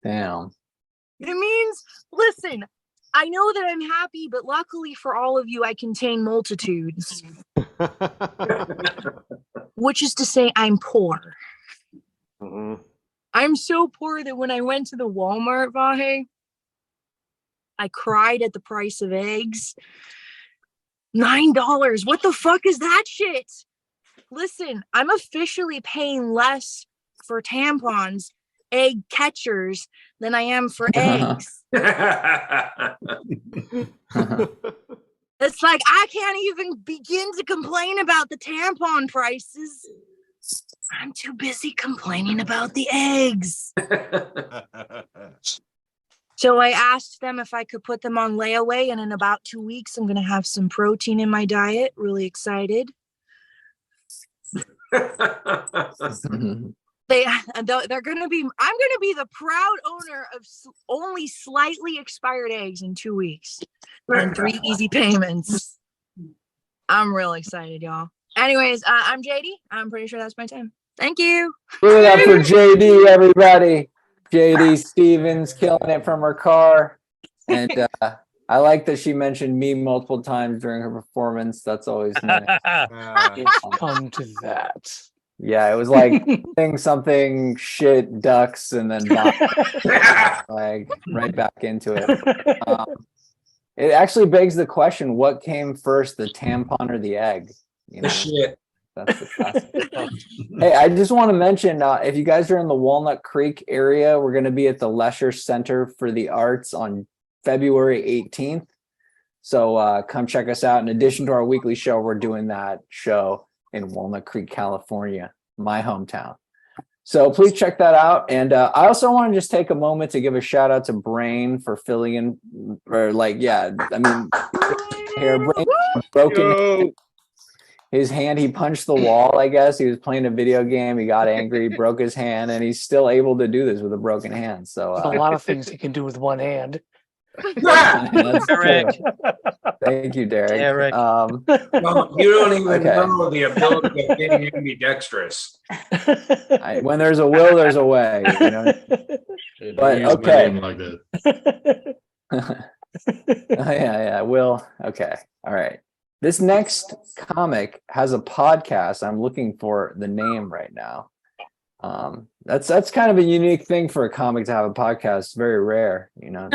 Speaker 4: Damn.
Speaker 9: It means, listen, I know that I'm happy, but luckily for all of you, I contain multitudes. Which is to say, I'm poor. I'm so poor that when I went to the Walmart, Vahe, I cried at the price of eggs. $9. What the fuck is that shit? Listen, I'm officially paying less for tampons, egg catchers, than I am for eggs. It's like I can't even begin to complain about the tampon prices. I'm too busy complaining about the eggs. So I asked them if I could put them on layaway, and in about 2 weeks, I'm going to have some protein in my diet. Really excited. They're going to be, I'm going to be the proud owner of only slightly expired eggs in 2 weeks and 3 easy payments. I'm real excited, y'all. Anyways, I'm JD. I'm pretty sure that's my time. Thank you.
Speaker 4: Give it up for JD, everybody. JD Stevens killing it from her car. And I like that she mentioned me multiple times during her performance. That's always nice.
Speaker 3: It's come to that.
Speaker 4: Yeah, it was like something shit ducks and then like right back into it. It actually begs the question: what came first, the tampon or the egg? You know,
Speaker 8: The shit.
Speaker 4: that's the classic. Hey, I just want to mention if you guys are in the Walnut Creek area, we're going to be at the Lesher Center for the Arts on February 18th. So come check us out. In addition to our weekly show, we're doing that show in Walnut Creek, California, my hometown. So please check that out. And I also want to just take a moment to give a shout out to Brain for filling in, or like, yeah, I mean, here, Brain broken his hand. He punched the wall, I guess. He was playing a video game. He got angry, broke his hand, and he's still able to do this with a broken hand. So
Speaker 3: There's a lot of things he can do with one hand.
Speaker 4: that's true. Thank you, Derek.
Speaker 8: Well, you don't even
Speaker 4: Okay.
Speaker 8: know the ability of being ambidextrous.
Speaker 4: When there's a will, there's a way. You know? But okay.
Speaker 6: Like that.
Speaker 4: Yeah. Will. Okay. All right. This next comic has a podcast. I'm looking for the name right now. That's kind of a unique thing for a comic to have a podcast. It's very rare, you know.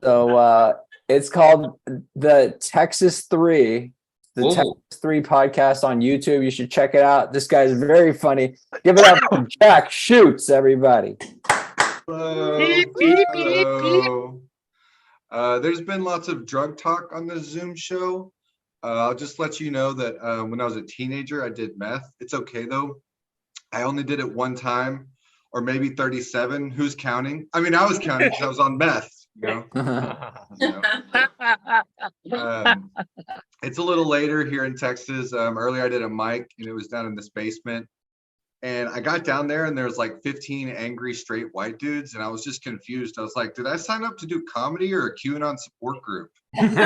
Speaker 4: So it's called the Texas 3. The Texas 3 podcast on YouTube. You should check it out. This guy's very funny. Give it up for Jack Shoots, everybody.
Speaker 10: Hello. There's been lots of drug talk on the Zoom show. I'll just let you know that when I was a teenager, I did meth. It's okay though. I only did it one time, or maybe 37. Who's counting? I mean, I was counting because I was on meth. You know? It's a little later here in Texas. Earlier I did a mic and it was down in this basement. And I got down there and there's like 15 angry straight white dudes. And I was just confused. I was like, did I sign up to do comedy or a QAnon support group? I think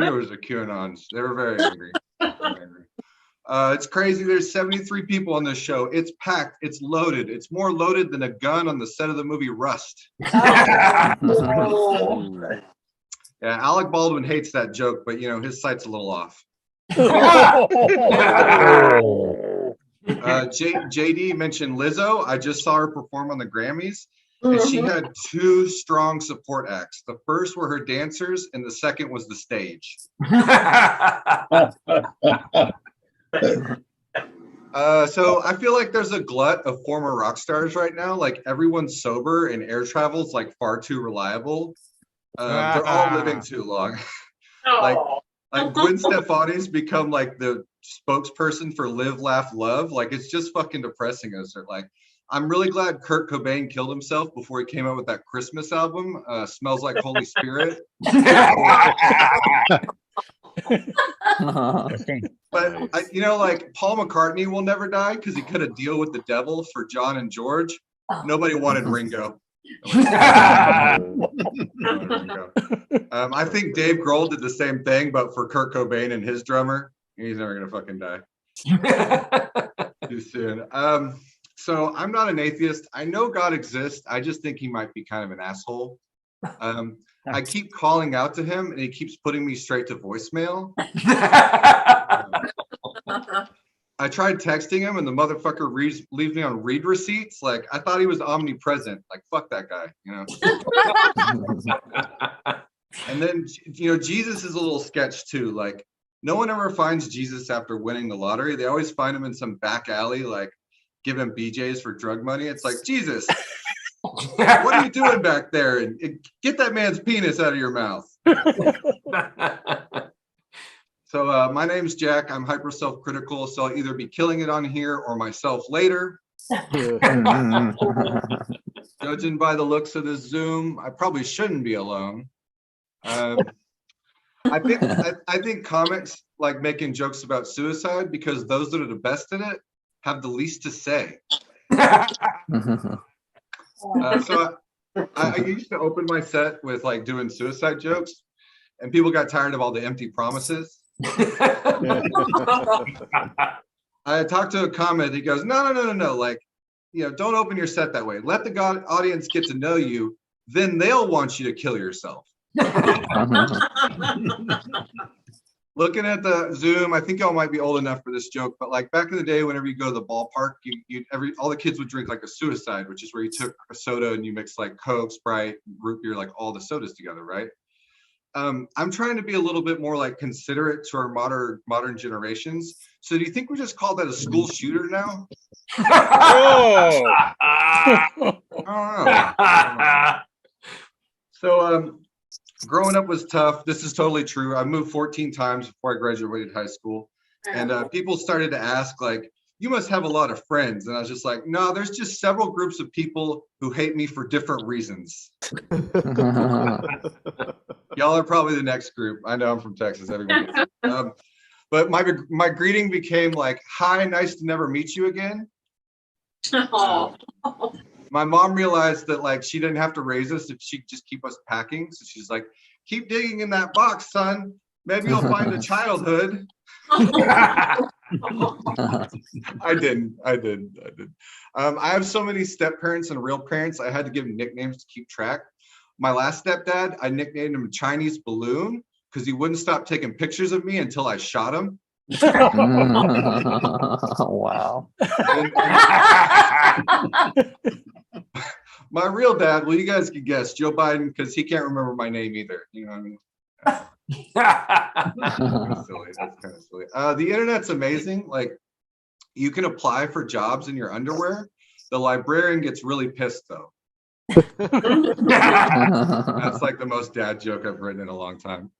Speaker 10: it was the QAnons. They were very angry. It's crazy. There's 73 people on this show. It's packed. It's loaded. It's more loaded than a gun on the set of the movie Rust. Yeah, Alec Baldwin hates that joke, but you know, his sight's a little off. JD mentioned Lizzo. I just saw her perform on the Grammys, and she had 2 strong support acts. The first were her dancers, and the second was the stage. So I feel like there's a glut of former rock stars right now. Like everyone's sober, and air travel's like far too reliable. They're all living too long. like Gwen Stefani's become like the spokesperson for Live, Laugh, Love. Like it's just fucking depressing us. Like I'm really glad Kurt Cobain killed himself before he came out with that Christmas album, Smells Like Holy Spirit. But you know, like Paul McCartney will never die because he cut a deal with the devil for John and George. Nobody wanted Ringo. I think Dave Grohl did the same thing, but for Kurt Cobain and his drummer, he's never gonna fucking die too soon. So I'm not an atheist. I know God exists. I just think he might be kind of an asshole. I keep calling out to him and he keeps putting me straight to voicemail. I tried texting him and the motherfucker leaves me on read receipts. Like I thought he was omnipresent. Like fuck that guy, you know. And then you know, Jesus is a little sketch too. Like no one ever finds Jesus after winning the lottery. They always find him in some back alley, like giving BJs for drug money. It's like, Jesus, what are you doing back there? And get that man's penis out of your mouth. So my name's Jack. I'm hyper self-critical, so I'll either be killing it on here or myself later. Judging by the looks of this Zoom, I probably shouldn't be alone. I think comics like making jokes about suicide because those that are the best at it have the least to say. So I used to open my set with like doing suicide jokes, and people got tired of all the empty promises. I talked to a comic. He goes, no. Like, you know, don't open your set that way. Let the audience get to know you. Then they'll want you to kill yourself. Looking at the Zoom, I think y'all might be old enough for this joke, but like back in the day, whenever you go to the ballpark, all the kids would drink like a suicide, which is where you took a soda and you mix like Coke, Sprite, root beer, like all the sodas together, right? I'm trying to be a little bit more like considerate to our modern generations. So do you think we just call that a school shooter now? I don't know. So growing up was tough. This is totally true. I moved 14 times before I graduated high school. And people started to ask like, you must have a lot of friends. And I was just like, no, there's just several groups of people who hate me for different reasons. Y'all are probably the next group. I know I'm from Texas, everybody. But my greeting became like, hi, nice to never meet you again. My mom realized that like she didn't have to raise us if she'd just keep us packing. So she's like, keep digging in that box, son. Maybe you'll find a childhood. I didn't. I have so many step parents and real parents. I had to give them nicknames to keep track. My last stepdad, I nicknamed him Chinese Balloon because he wouldn't stop taking pictures of me until I shot him.
Speaker 4: Wow.
Speaker 10: My real dad, well, you guys can guess, Joe Biden, because he can't remember my name either. You know what I mean? That's kind of silly. That's kind of silly. The internet's amazing. Like, you can apply for jobs in your underwear. The librarian gets really pissed though. That's like the most dad joke I've written in a long time.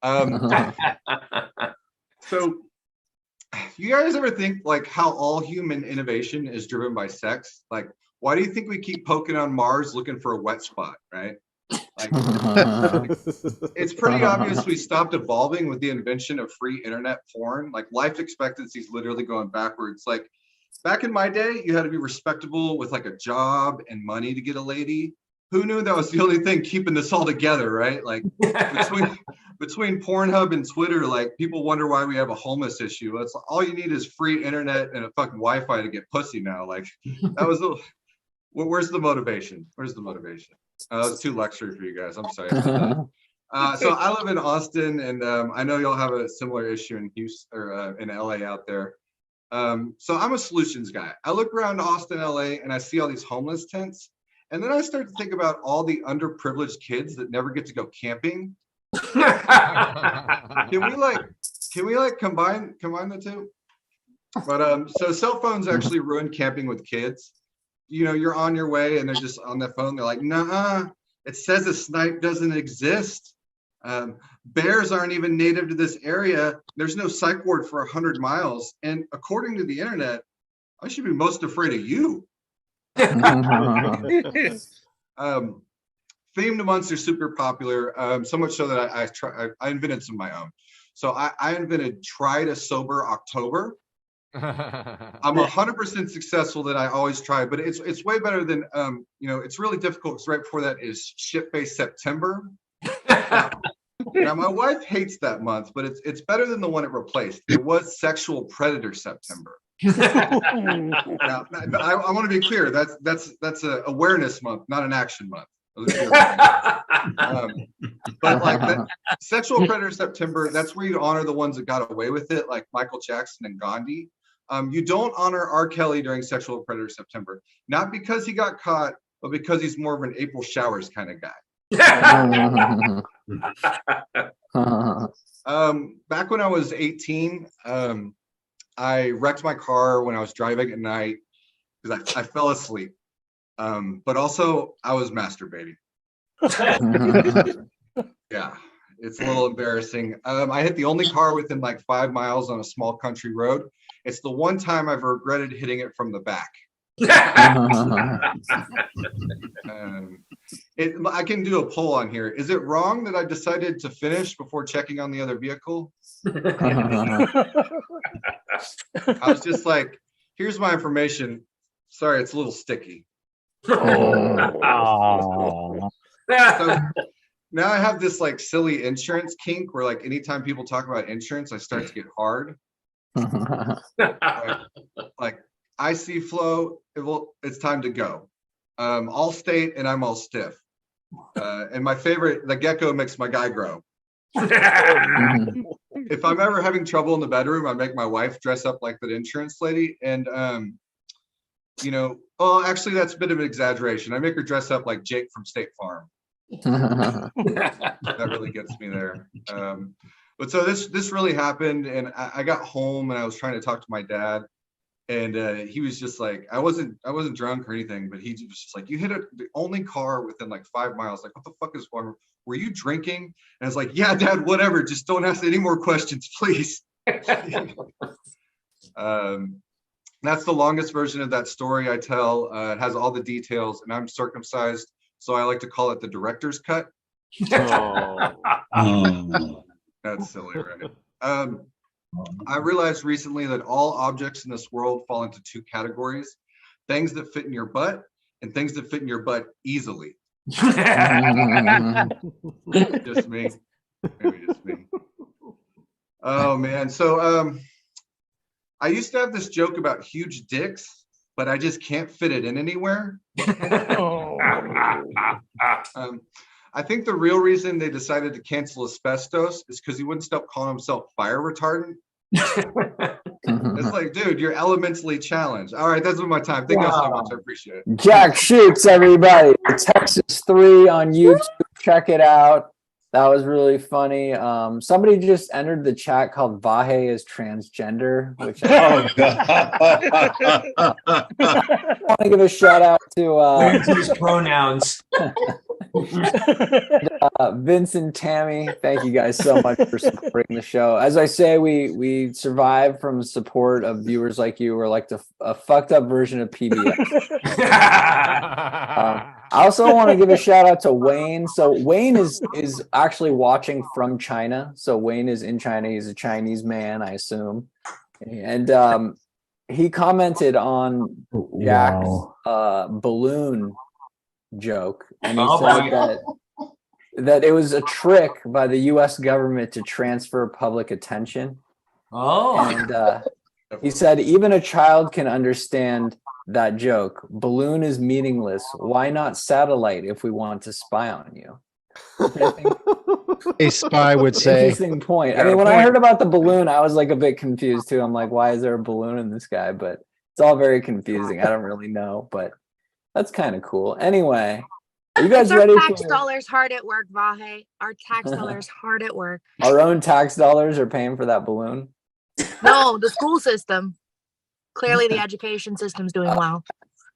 Speaker 10: So, you guys ever think like how all human innovation is driven by sex? Like, why do you think we keep poking on Mars looking for a wet spot, right? Like, it's pretty obvious we stopped evolving with the invention of free internet porn. Like, life expectancy is literally going backwards. Like, back in my day, you had to be respectable with like a job and money to get a lady. Who knew that was the only thing keeping this all together, right? Like, between Pornhub and Twitter, like, people wonder why we have a homeless issue. It's all you need is free internet and a fucking Wi-Fi to get pussy now. Like, that was the, where's the motivation? Where's the motivation? It's too luxury for you guys. I'm sorry. So I live in Austin, and I know y'all have a similar issue in Houston or in LA out there. So I'm a solutions guy. I look around Austin, LA, and I see all these homeless tents. And then I start to think about all the underprivileged kids that never get to go camping. Can we combine the two? But so cell phones actually ruin camping with kids. You know, you're on your way and they're just on their phone. They're like, nah, it says a snipe doesn't exist. Bears aren't even native to this area. There's no psych ward for 100 miles. And according to the internet, I should be most afraid of you. Themed months are super popular, so much so that I invented some of my own. So I invented Try to Sober October. I'm 100% successful that I always try, but it's way better than it's really difficult because right before that is Shit-Faced September. Now my wife hates that month, but it's better than the one it replaced. It was Sexual Predator September. Now, I want to be clear. That's an awareness month, not an action month. But like that, Sexual Predator September, that's where you honor the ones that got away with it, like Michael Jackson and Gandhi. You don't honor R. Kelly during Sexual Predator September, not because he got caught, but because he's more of an April Showers kind of guy. Back when I was 18, I wrecked my car when I was driving at night because I fell asleep. But also I was masturbating. Yeah, it's a little embarrassing. I hit the only car within like 5 miles on a small country road. It's the one time I've regretted hitting it from the back. I can do a poll on here. Is it wrong that I decided to finish before checking on the other vehicle? I was just like, here's my information. Sorry, it's a little sticky.
Speaker 6: Oh.
Speaker 10: So now I have this like silly insurance kink where like anytime people talk about insurance, I start to get hard. Like IC flow, it's time to go. All state and I'm all stiff. And my favorite, the gecko makes my guy grow. If I'm ever having trouble in the bedroom, I make my wife dress up like that insurance lady. And, well, actually, that's a bit of an exaggeration. I make her dress up like Jake from State Farm. That really gets me there. But so this really happened. And I got home and I was trying to talk to my dad. And he was just like, I wasn't drunk or anything, but he was just like, you hit the only car within like 5 miles. Like, what the fuck is wrong? Were you drinking? And I was like, yeah, Dad, whatever. Just don't ask any more questions, please. That's the longest version of that story I tell. It has all the details, and I'm circumcised, so I like to call it the director's cut.
Speaker 6: Oh.
Speaker 10: That's silly, right? I realized recently that all objects in this world fall into two categories: things that fit in your butt and things that fit in your butt easily. Just me. Maybe just me. Oh man. So I used to have this joke about huge dicks, but I just can't fit it in anywhere. I think the real reason they decided to cancel asbestos is because he wouldn't stop calling himself fire retardant. It's like, dude, you're elementally challenged. All right, that's been my time. Thank you all so much. I appreciate it.
Speaker 4: Jack Shoots, everybody. Texas 3 on YouTube. Check it out. That was really funny. Somebody just entered the chat called Vahe is transgender, which I want to give a shout out to
Speaker 11: use pronouns.
Speaker 4: Vince and Tammy. Thank you guys so much for supporting the show. As I say, we survive from support of viewers like you. We're like a fucked up version of PBS. I also want to give a shout out to Wayne. So Wayne is actually watching from China. So Wayne is in China. He's a Chinese man, I assume. And he commented on Jack's balloon joke. And he said that it was a trick by the US government to transfer public attention. And he said, even a child can understand that joke. Balloon is meaningless. Why not satellite if we want to spy on you?
Speaker 6: A spy would say.
Speaker 4: Interesting point. I mean, when I heard about the balloon, I was like a bit confused too. I'm like, why is there a balloon in the sky? But it's all very confusing. I don't really know, but that's kind of cool. Anyway, are you guys ready?
Speaker 9: Our tax dollars hard at work, Vahe. Our tax dollars hard at work.
Speaker 4: Our own tax dollars are paying for that balloon?
Speaker 9: No, the school system. Clearly, the education system's doing well.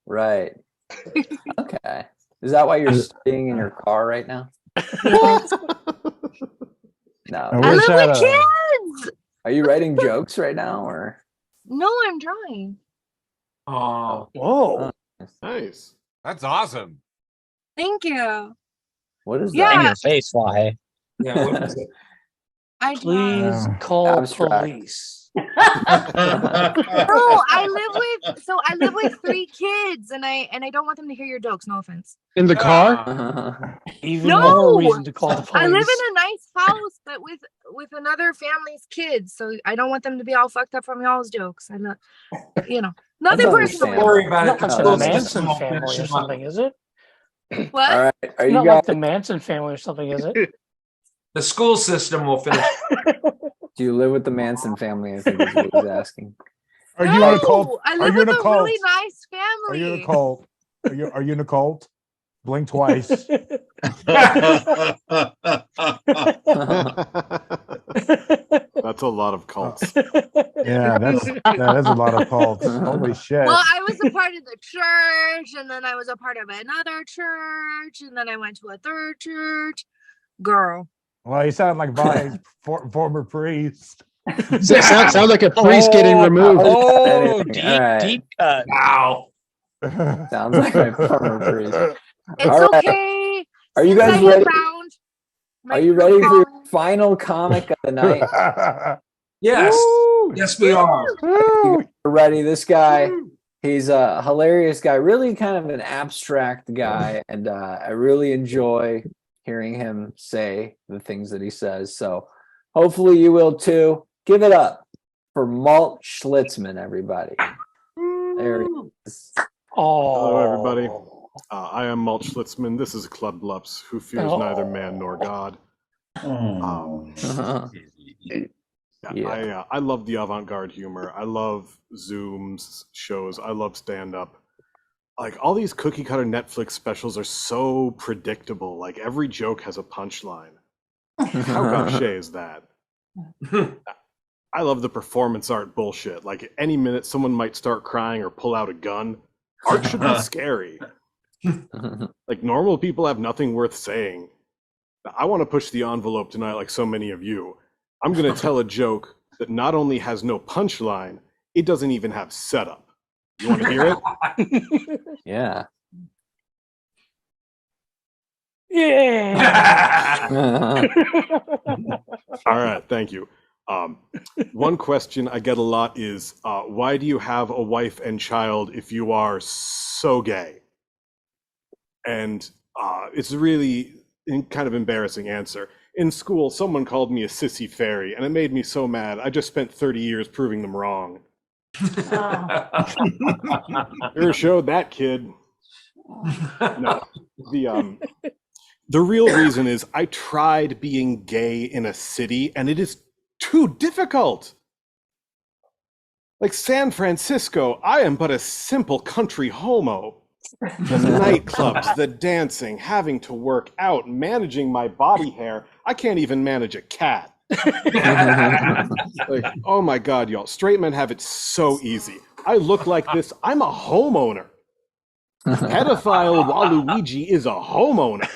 Speaker 4: Right. Okay. Is that why you're studying in your car right now? No.
Speaker 9: I live with kids.
Speaker 4: Are you writing jokes right now, or?
Speaker 9: No, I'm drawing.
Speaker 11: Oh,
Speaker 3: whoa.
Speaker 2: Nice. That's awesome.
Speaker 9: Thank you.
Speaker 4: What is
Speaker 9: Yeah.
Speaker 4: that?
Speaker 6: In your face, Vahe.
Speaker 11: Yeah, what is it?
Speaker 3: Please call
Speaker 4: Abstract.
Speaker 3: police.
Speaker 9: No, I live with 3 kids, and I don't want them to hear your jokes. No offense.
Speaker 6: In the car?
Speaker 3: Even
Speaker 9: No!
Speaker 3: more reason to call the police.
Speaker 9: I live in a nice house, but with another family's kids, so I don't want them to be all fucked up from y'all's jokes. I know, nothing personal.
Speaker 11: Don't worry about it.
Speaker 3: Not the Manson family or something, is it?
Speaker 9: What?
Speaker 4: All right. Are you
Speaker 3: Not
Speaker 4: guys?
Speaker 3: like the Manson family or something, is it?
Speaker 11: The school system will finish.
Speaker 4: Do you live with the Manson family? I think is what he's asking.
Speaker 7: Are you in a cult?
Speaker 9: I
Speaker 7: Are
Speaker 9: live
Speaker 7: you in
Speaker 9: with
Speaker 7: a
Speaker 9: a
Speaker 7: cult?
Speaker 9: really nice
Speaker 7: Are you in
Speaker 9: family.
Speaker 7: a cult? Are you in a cult? Blink twice.
Speaker 2: That's a lot of cults.
Speaker 7: Yeah, that is a lot of cults. Holy shit.
Speaker 9: Well, I was a part of the church, and then I was a part of another church, and then I went to a third church. Girl.
Speaker 7: Well, you sound like Vahe's former priest.
Speaker 6: Sounds like a priest getting removed.
Speaker 4: Oh,
Speaker 6: deep cut.
Speaker 11: Wow.
Speaker 4: Sounds like my former priest.
Speaker 9: It's
Speaker 4: All right.
Speaker 9: okay.
Speaker 4: Are you
Speaker 9: Since
Speaker 4: guys
Speaker 9: I have
Speaker 4: ready?
Speaker 9: found my
Speaker 4: Are you ready for your
Speaker 9: calling.
Speaker 4: final comic of the night?
Speaker 11: Yes. Yes, we are.
Speaker 4: We're ready. This guy, he's a hilarious guy, really kind of an abstract guy, and I really enjoy hearing him say the things that he says. So hopefully you will too. Give it up for Malt Schlitzman, everybody. There he is.
Speaker 2: Hello, everybody. I am Malt Schlitzman. This is Club Blups, who fears neither man nor God. I love the avant-garde humor. I love Zoom's shows. I love stand-up. Like, all these cookie-cutter Netflix specials are so predictable. Like, every joke has a punchline. How gauche is that? I love the performance art bullshit. Like, any minute someone might start crying or pull out a gun. Art should be scary. Like, normal people have nothing worth saying. I want to push the envelope tonight like so many of you. I'm going to tell a joke that not only has no punchline, it doesn't even have setup. You want to hear it?
Speaker 4: Yeah.
Speaker 3: Yeah.
Speaker 2: All right, thank you. One question I get a lot is, why do you have a wife and child if you are so gay? And it's really kind of embarrassing answer. In school, someone called me a sissy fairy, and it made me so mad. I just spent 30 years proving them wrong. Sure showed that kid. No, The real reason is I tried being gay in a city and it is too difficult. Like San Francisco, I am but a simple country homo. The nightclubs, the dancing, having to work out, managing my body hair. I can't even manage a cat. Like, oh my God, y'all. Straight men have it so easy. I look like this. I'm a homeowner. Pedophile Waluigi is a homeowner.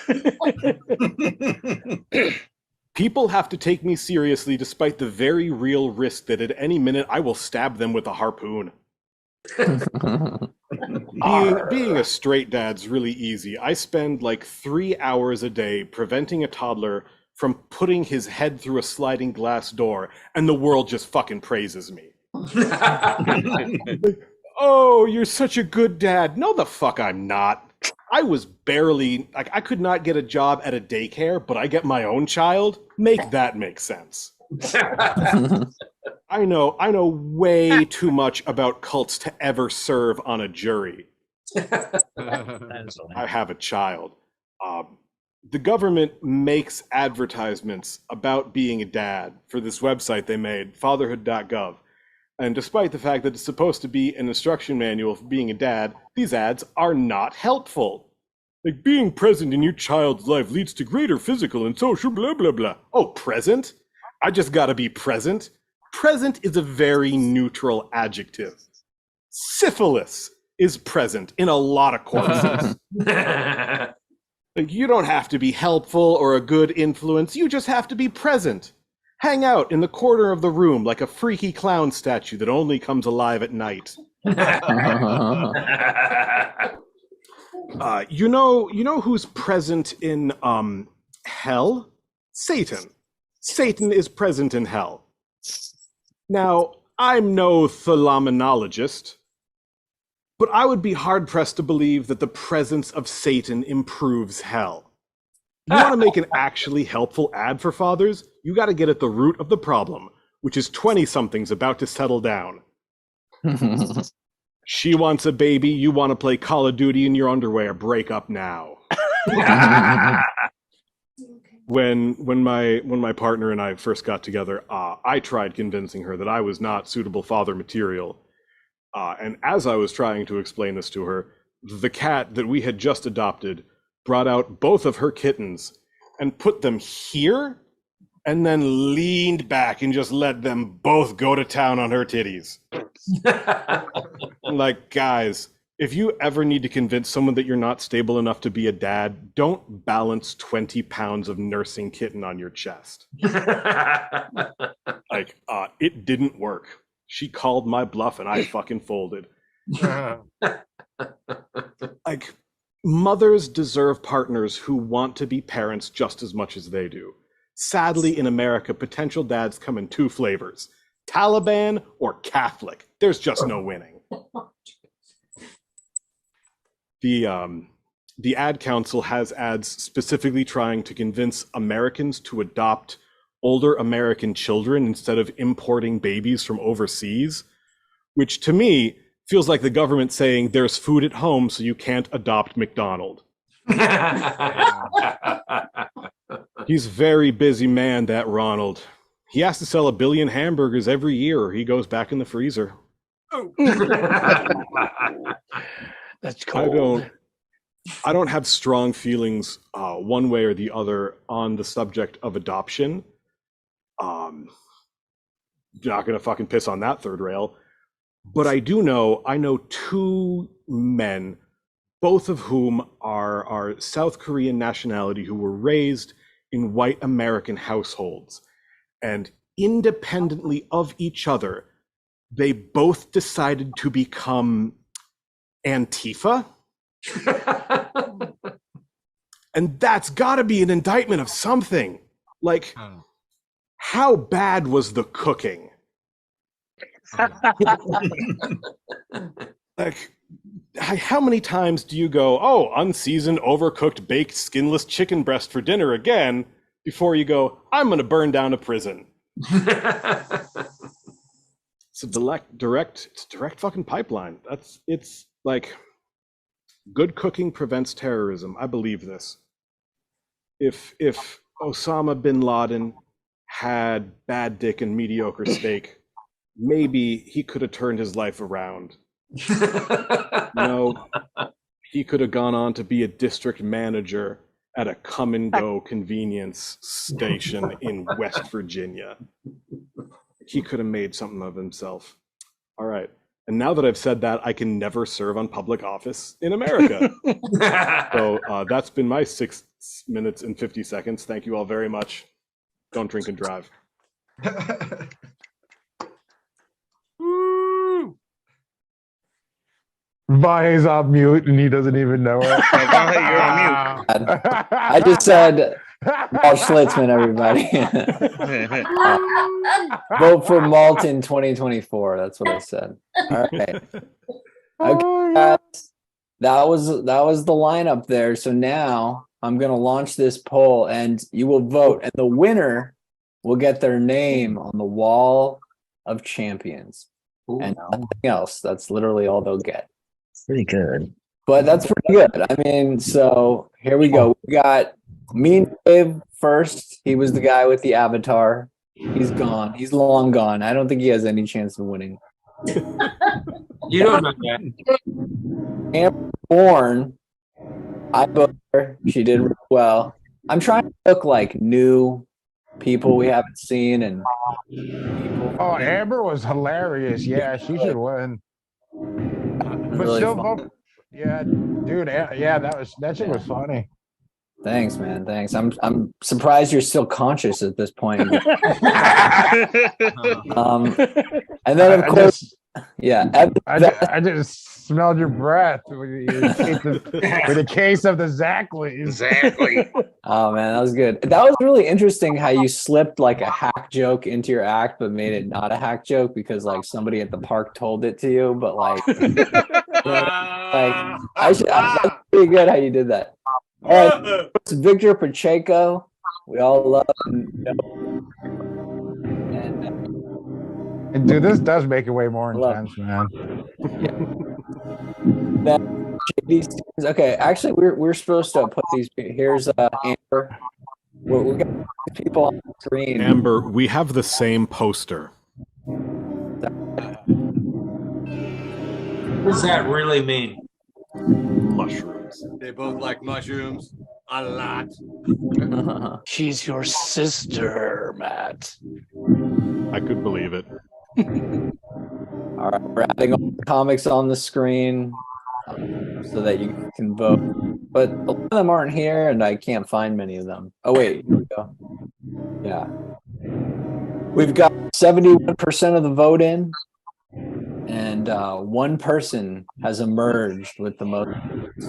Speaker 2: People have to take me seriously despite the very real risk that at any minute I will stab them with a harpoon. Being a straight dad's really easy. I spend like 3 hours a day preventing a toddler from putting his head through a sliding glass door, and the world just fucking praises me. Like, oh, you're such a good dad. No, the fuck I'm not. I was barely, like, I could not get a job at a daycare, but I get my own child. Make that make sense. I know way too much about cults to ever serve on a jury. I have a child. The government makes advertisements about being a dad for this website they made, fatherhood.gov. And despite the fact that it's supposed to be an instruction manual for being a dad, these ads are not helpful. Like, being present in your child's life leads to greater physical and social blah, blah, blah. Oh, present? I just gotta be present? Present is a very neutral adjective. Syphilis is present in a lot of courses. Like, you don't have to be helpful or a good influence, you just have to be present. Hang out in the corner of the room like a freaky clown statue that only comes alive at night. You know who's present in hell? Satan. Satan is present in hell. Now, I'm no phenomenologist, but I would be hard-pressed to believe that the presence of Satan improves hell. You want to make an actually helpful ad for fathers? You got to get at the root of the problem, which is 20-somethings about to settle down. She wants a baby, you want to play Call of Duty in your underwear. Break up now. When my partner and I first got together, I tried convincing her that I was not suitable father material. And as I was trying to explain this to her, the cat that we had just adopted brought out both of her kittens and put them here, and then leaned back and just let them both go to town on her titties. Like, guys, if you ever need to convince someone that you're not stable enough to be a dad, don't balance 20 pounds of nursing kitten on your chest. Like, it didn't work. She called my bluff and I fucking folded. Like, mothers deserve partners who want to be parents just as much as they do. Sadly, in America, potential dads come in two flavors: Taliban or Catholic. There's just no winning. The ad council has ads specifically trying to convince Americans to adopt older American children instead of importing babies from overseas, which to me feels like the government saying there's food at home, so you can't adopt McDonald. He's a very busy man, that Ronald. He has to sell 1 billion hamburgers every year or he goes back in the freezer.
Speaker 3: That's cold.
Speaker 2: I don't have strong feelings one way or the other on the subject of adoption. Not gonna fucking piss on that third rail. But I know two men, both of whom are South Korean nationality, who were raised in white American households. And independently of each other, they both decided to become Antifa. And that's gotta be an indictment of something. Like, how bad was the cooking? Like, how many times do you go, oh, unseasoned, overcooked, baked, skinless chicken breast for dinner again, before you go, I'm gonna burn down a prison? It's a direct fucking pipeline. It's like, good cooking prevents terrorism. I believe this. if Osama bin Laden had bad dick and mediocre steak, maybe he could have turned his life around. He could have gone on to be a district manager at a come and go convenience station in West Virginia. He could have made something of himself. All right. And now that I've said that, I can never serve on public office in America. So that's been my 6 minutes and 50 seconds. Thank you all very much. Don't drink and drive.
Speaker 7: Vahe's on mute and he doesn't even know it.
Speaker 12: Vahe, you're on mute.
Speaker 4: I just said, Paul Schlitzman, everybody. Vote for Malt in 2024. That's what I said. All right. Okay, guys. That was the lineup there. So now I'm gonna launch this poll, and you will vote, and the winner will get their name on the wall of champions. Ooh. And nothing else. That's literally all they'll get.
Speaker 6: Pretty good.
Speaker 4: But that's pretty good. I mean, so here we go. We got Mean Dave first. He was the guy with the avatar. He's gone. He's long gone. I don't think he has any chance of winning.
Speaker 11: You don't know that.
Speaker 4: Amber Bourne, I booked her. She did really well. I'm trying to book like new people we haven't seen and people.
Speaker 7: Oh, Amber was hilarious. Yeah, she should win. But
Speaker 4: Really
Speaker 7: still
Speaker 4: fun.
Speaker 7: vote. Yeah, dude. Yeah, that shit was funny.
Speaker 4: Thanks, man. Thanks. I'm surprised you're still conscious at this point. And then of course,
Speaker 7: I just smelled your breath with the case of the Zachley.
Speaker 12: Exactly.
Speaker 4: Oh man, that was good. That was really interesting how you slipped like a hack joke into your act, but made it not a hack joke because like somebody at the park told it to you. But like, that's pretty good how you did that. All right, it's Victor Pacheco. We all love him.
Speaker 7: And dude, this does make it way more intense, man.
Speaker 4: Okay, actually, we're supposed to put these. Here's Amber. We got people on the screen.
Speaker 2: Amber, we have the same poster.
Speaker 11: What does that really mean?
Speaker 2: Mushrooms.
Speaker 13: They both like mushrooms a lot.
Speaker 3: She's your sister, Matt.
Speaker 2: I could believe it.
Speaker 4: All right, we're adding all the comics on the screen so that you can vote. But a lot of them aren't here, and I can't find many of them. Oh, wait, here we go. Yeah. We've got 71% of the vote in, and one person has emerged with the most votes.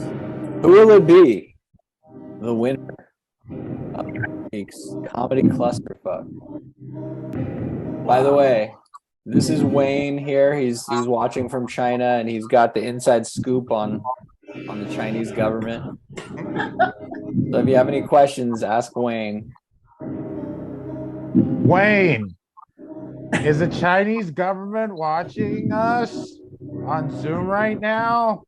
Speaker 4: Who will it be? The winner of this week's Comedy Clusterfuck. By the way, this is Wayne here. He's watching from China, and he's got the inside scoop on the Chinese government. So if you have any questions, ask Wayne.
Speaker 7: Wayne, is the Chinese government watching us on Zoom right now?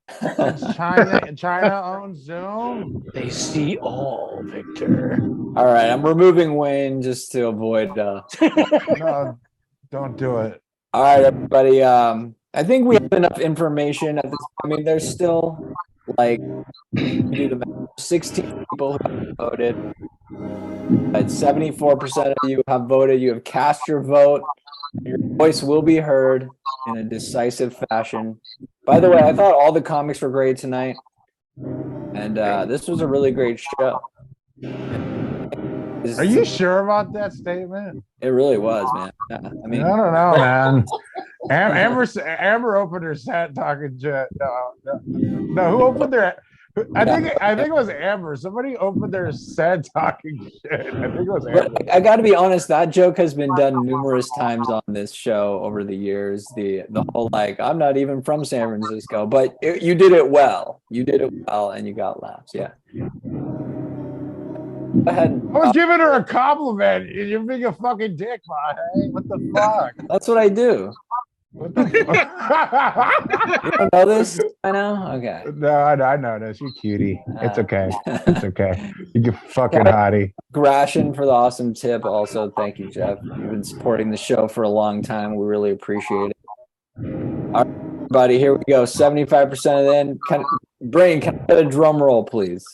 Speaker 7: China owns Zoom.
Speaker 3: They see all, Victor.
Speaker 4: All right, I'm removing Wayne just to avoid.
Speaker 7: No, don't do it.
Speaker 4: All right, everybody. I think we have enough information at this. I mean, there's still like 16 people who have voted. But 74% of you have voted. You have cast your vote. Your voice will be heard in a decisive fashion. By the way, I thought all the comics were great tonight, and this was a really great show.
Speaker 7: Are you sure about that statement?
Speaker 4: It really was, man. Yeah, I mean,
Speaker 7: I don't know, man. Amber opened her set talking shit. No, who opened their? I think it was Amber. Somebody opened their set talking shit. I think it was Amber.
Speaker 4: But I got to be honest. That joke has been done numerous times on this show over the years. The whole like, I'm not even from San Francisco, but you did it well. You did it well, and you got laughs. Yeah. Go ahead.
Speaker 7: I was giving her a compliment. You're being a fucking dick, man. Hey, what the fuck?
Speaker 4: That's what I do.
Speaker 7: What the fuck?
Speaker 4: You don't know this? I know. Okay.
Speaker 7: No, I know this. You cutie. It's okay. It's okay. You fucking hottie.
Speaker 4: Gratian for the awesome tip. Also, thank you, Jeff. You've been supporting the show for a long time. We really appreciate it. All right, everybody, here we go. 75% in. Brain, can I get a drum roll, please?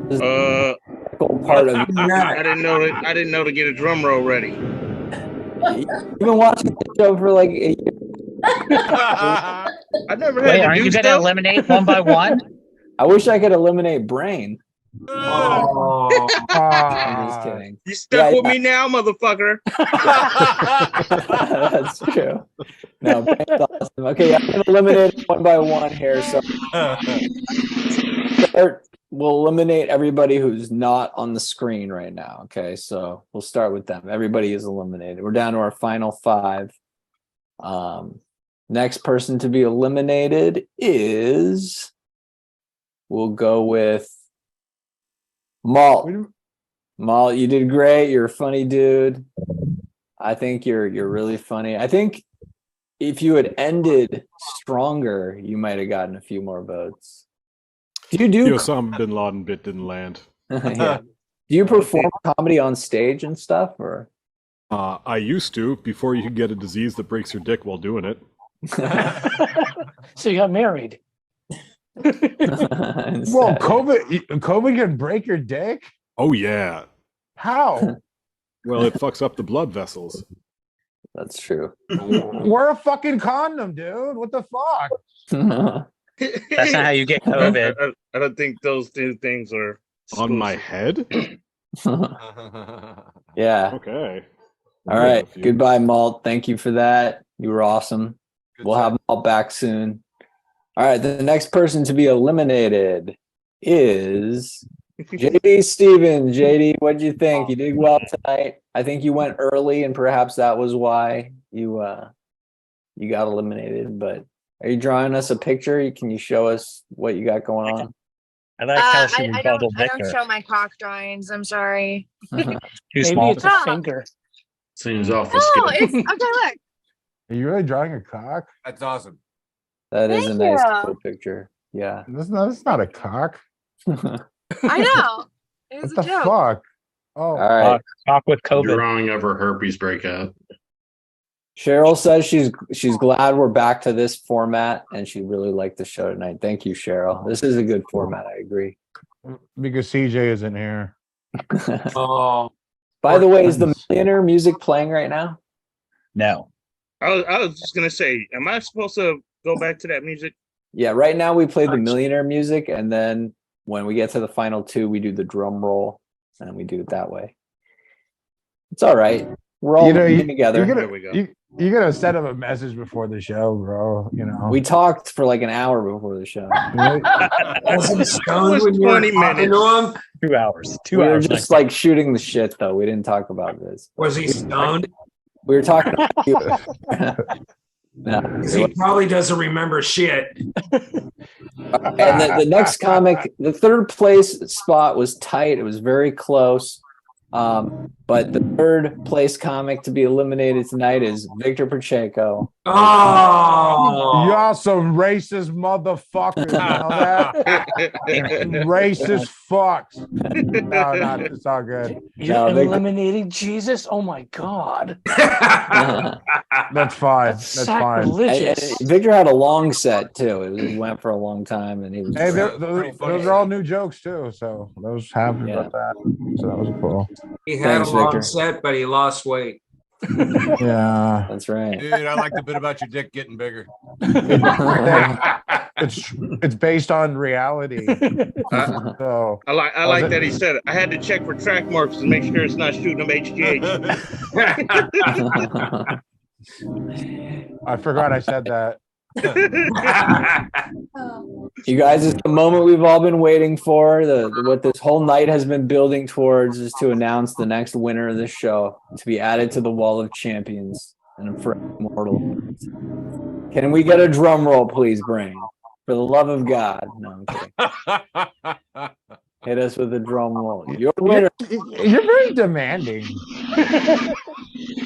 Speaker 4: This is the part of
Speaker 12: I didn't know to get a drum roll ready.
Speaker 4: You've been watching the show for like a year.
Speaker 12: I never had
Speaker 6: Wait,
Speaker 12: to
Speaker 6: aren't
Speaker 12: do
Speaker 6: you gonna
Speaker 12: stuff.
Speaker 6: eliminate one by one?
Speaker 4: I wish I could eliminate Brain.
Speaker 12: Oh.
Speaker 4: I'm just kidding.
Speaker 12: You stuck with me now, motherfucker.
Speaker 4: That's true. No, Brain's awesome. Okay, I'm gonna eliminate it one by one here. So we'll eliminate everybody who's not on the screen right now. Okay, so we'll start with them. Everybody is eliminated. We're down to our final 5. Next person to be eliminated is, we'll go with Malt. Malt, you did great. You're a funny dude. I think you're really funny. I think if you had ended stronger, you might have gotten a few more votes. Do you do?
Speaker 2: Osama bin Laden bit didn't land.
Speaker 4: Yeah. Do you perform comedy on stage and stuff, or?
Speaker 2: I used to before you could get a disease that breaks your dick while doing it.
Speaker 6: So you got married.
Speaker 7: Well, COVID can break your dick?
Speaker 2: Oh yeah.
Speaker 7: How?
Speaker 2: Well, it fucks up the blood vessels.
Speaker 4: That's true.
Speaker 7: Wear a fucking condom, dude. What the fuck?
Speaker 6: That's not how you get COVID.
Speaker 12: I don't think those two things are
Speaker 2: on my head.
Speaker 4: Yeah.
Speaker 2: Okay.
Speaker 4: All right. Goodbye, Malt. Thank you for that. You were awesome. We'll have Malt back soon. All right. The next person to be eliminated is JD Stevens. JD, what'd you think? You did well tonight. I think you went early, and perhaps that was why you got eliminated. But are you drawing us a picture? Can you show us what you got going on?
Speaker 6: I like how she
Speaker 9: I
Speaker 6: rebutted
Speaker 9: don't
Speaker 6: Victor.
Speaker 9: show my cock drawings. I'm sorry.
Speaker 6: Too small. It's a finger.
Speaker 14: Seems awful
Speaker 9: No,
Speaker 14: sketchy.
Speaker 9: it's okay. Look.
Speaker 7: Are you really drawing a cock?
Speaker 13: That's awesome.
Speaker 4: That is a
Speaker 9: Thank
Speaker 4: nice
Speaker 9: you.
Speaker 4: cool picture. Yeah.
Speaker 7: That's not a cock.
Speaker 9: I know. It was
Speaker 7: What
Speaker 9: a
Speaker 7: the
Speaker 9: joke.
Speaker 7: fuck? Oh,
Speaker 4: All right.
Speaker 6: Talk with COVID.
Speaker 14: Drawing of her herpes breakout.
Speaker 4: Cheryl says she's glad we're back to this format, and she really liked the show tonight. Thank you, Cheryl. This is a good format. I agree.
Speaker 7: because CJ isn't here.
Speaker 11: Oh.
Speaker 4: By the way, is the Millionaire music playing right now?
Speaker 6: No.
Speaker 12: I was just gonna say, am I supposed to go back to that music?
Speaker 4: Yeah, right now we play the Millionaire music, and then when we get to the final 2, we do the drum roll, and we do it that way. It's all right. We're all together.
Speaker 7: You're gonna send him a message before the show, bro. You know.
Speaker 4: We talked for like an hour before the show.
Speaker 11: Was he stoned when you were talking to him?
Speaker 6: 2 hours.
Speaker 4: We were just like shooting the shit, though. We didn't talk about this.
Speaker 11: Was he stoned?
Speaker 4: We were talking about you. No,
Speaker 11: Because he probably doesn't remember shit.
Speaker 4: And the next comic, the third place spot was tight. It was very close. But the third place comic to be eliminated tonight is Victor Pacheco.
Speaker 11: Oh,
Speaker 7: y'all some racist motherfuckers. You know that? Racist fucks. No, it's all good.
Speaker 6: You're eliminating Jesus? Oh my God.
Speaker 7: That's fine. That's fine.
Speaker 4: And Victor had a long set too. It went for a long time, and he was.
Speaker 7: Hey, those are all new jokes too. So I was happy about that. So that was cool.
Speaker 11: he had
Speaker 4: Thanks,
Speaker 11: a long
Speaker 4: Victor.
Speaker 11: set, but he lost weight.
Speaker 7: Yeah,
Speaker 4: that's right.
Speaker 13: Dude, I like the bit about your dick getting bigger.
Speaker 7: It's based on reality. So
Speaker 12: I like that he said it. I had to check for track marks to make sure it's not shooting them HGH.
Speaker 7: I forgot I said that.
Speaker 4: You guys, it's the moment we've all been waiting for. What this whole night has been building towards is to announce the next winner of this show to be added to the Wall of Champions and for immortal. Can we get a drum roll, please, Brain? For the love of God. No, I'm kidding. Hit us with a drum roll. Your winner.
Speaker 7: You're very demanding.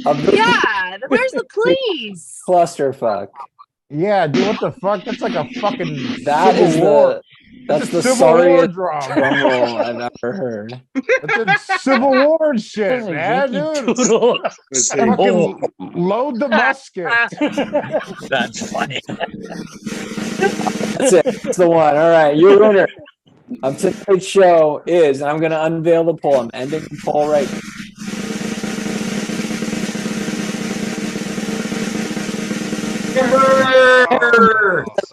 Speaker 9: Yeah, where's the police?
Speaker 4: Clusterfuck.
Speaker 7: Yeah, dude, what the fuck? That's like a fucking
Speaker 4: That
Speaker 7: Civil
Speaker 4: is
Speaker 7: War.
Speaker 4: that's the
Speaker 7: Civil War
Speaker 4: sorriest
Speaker 7: drum.
Speaker 4: drum roll I've ever heard.
Speaker 7: That's a Civil War shit,
Speaker 6: That's a
Speaker 7: man,
Speaker 6: Yankee
Speaker 7: dude.
Speaker 6: Doodle.
Speaker 7: Fucking load the musket.
Speaker 3: That's funny.
Speaker 4: That's it. That's the one. All right, your winner of tonight's show is, and I'm going to unveil the poll. I'm ending the poll right now.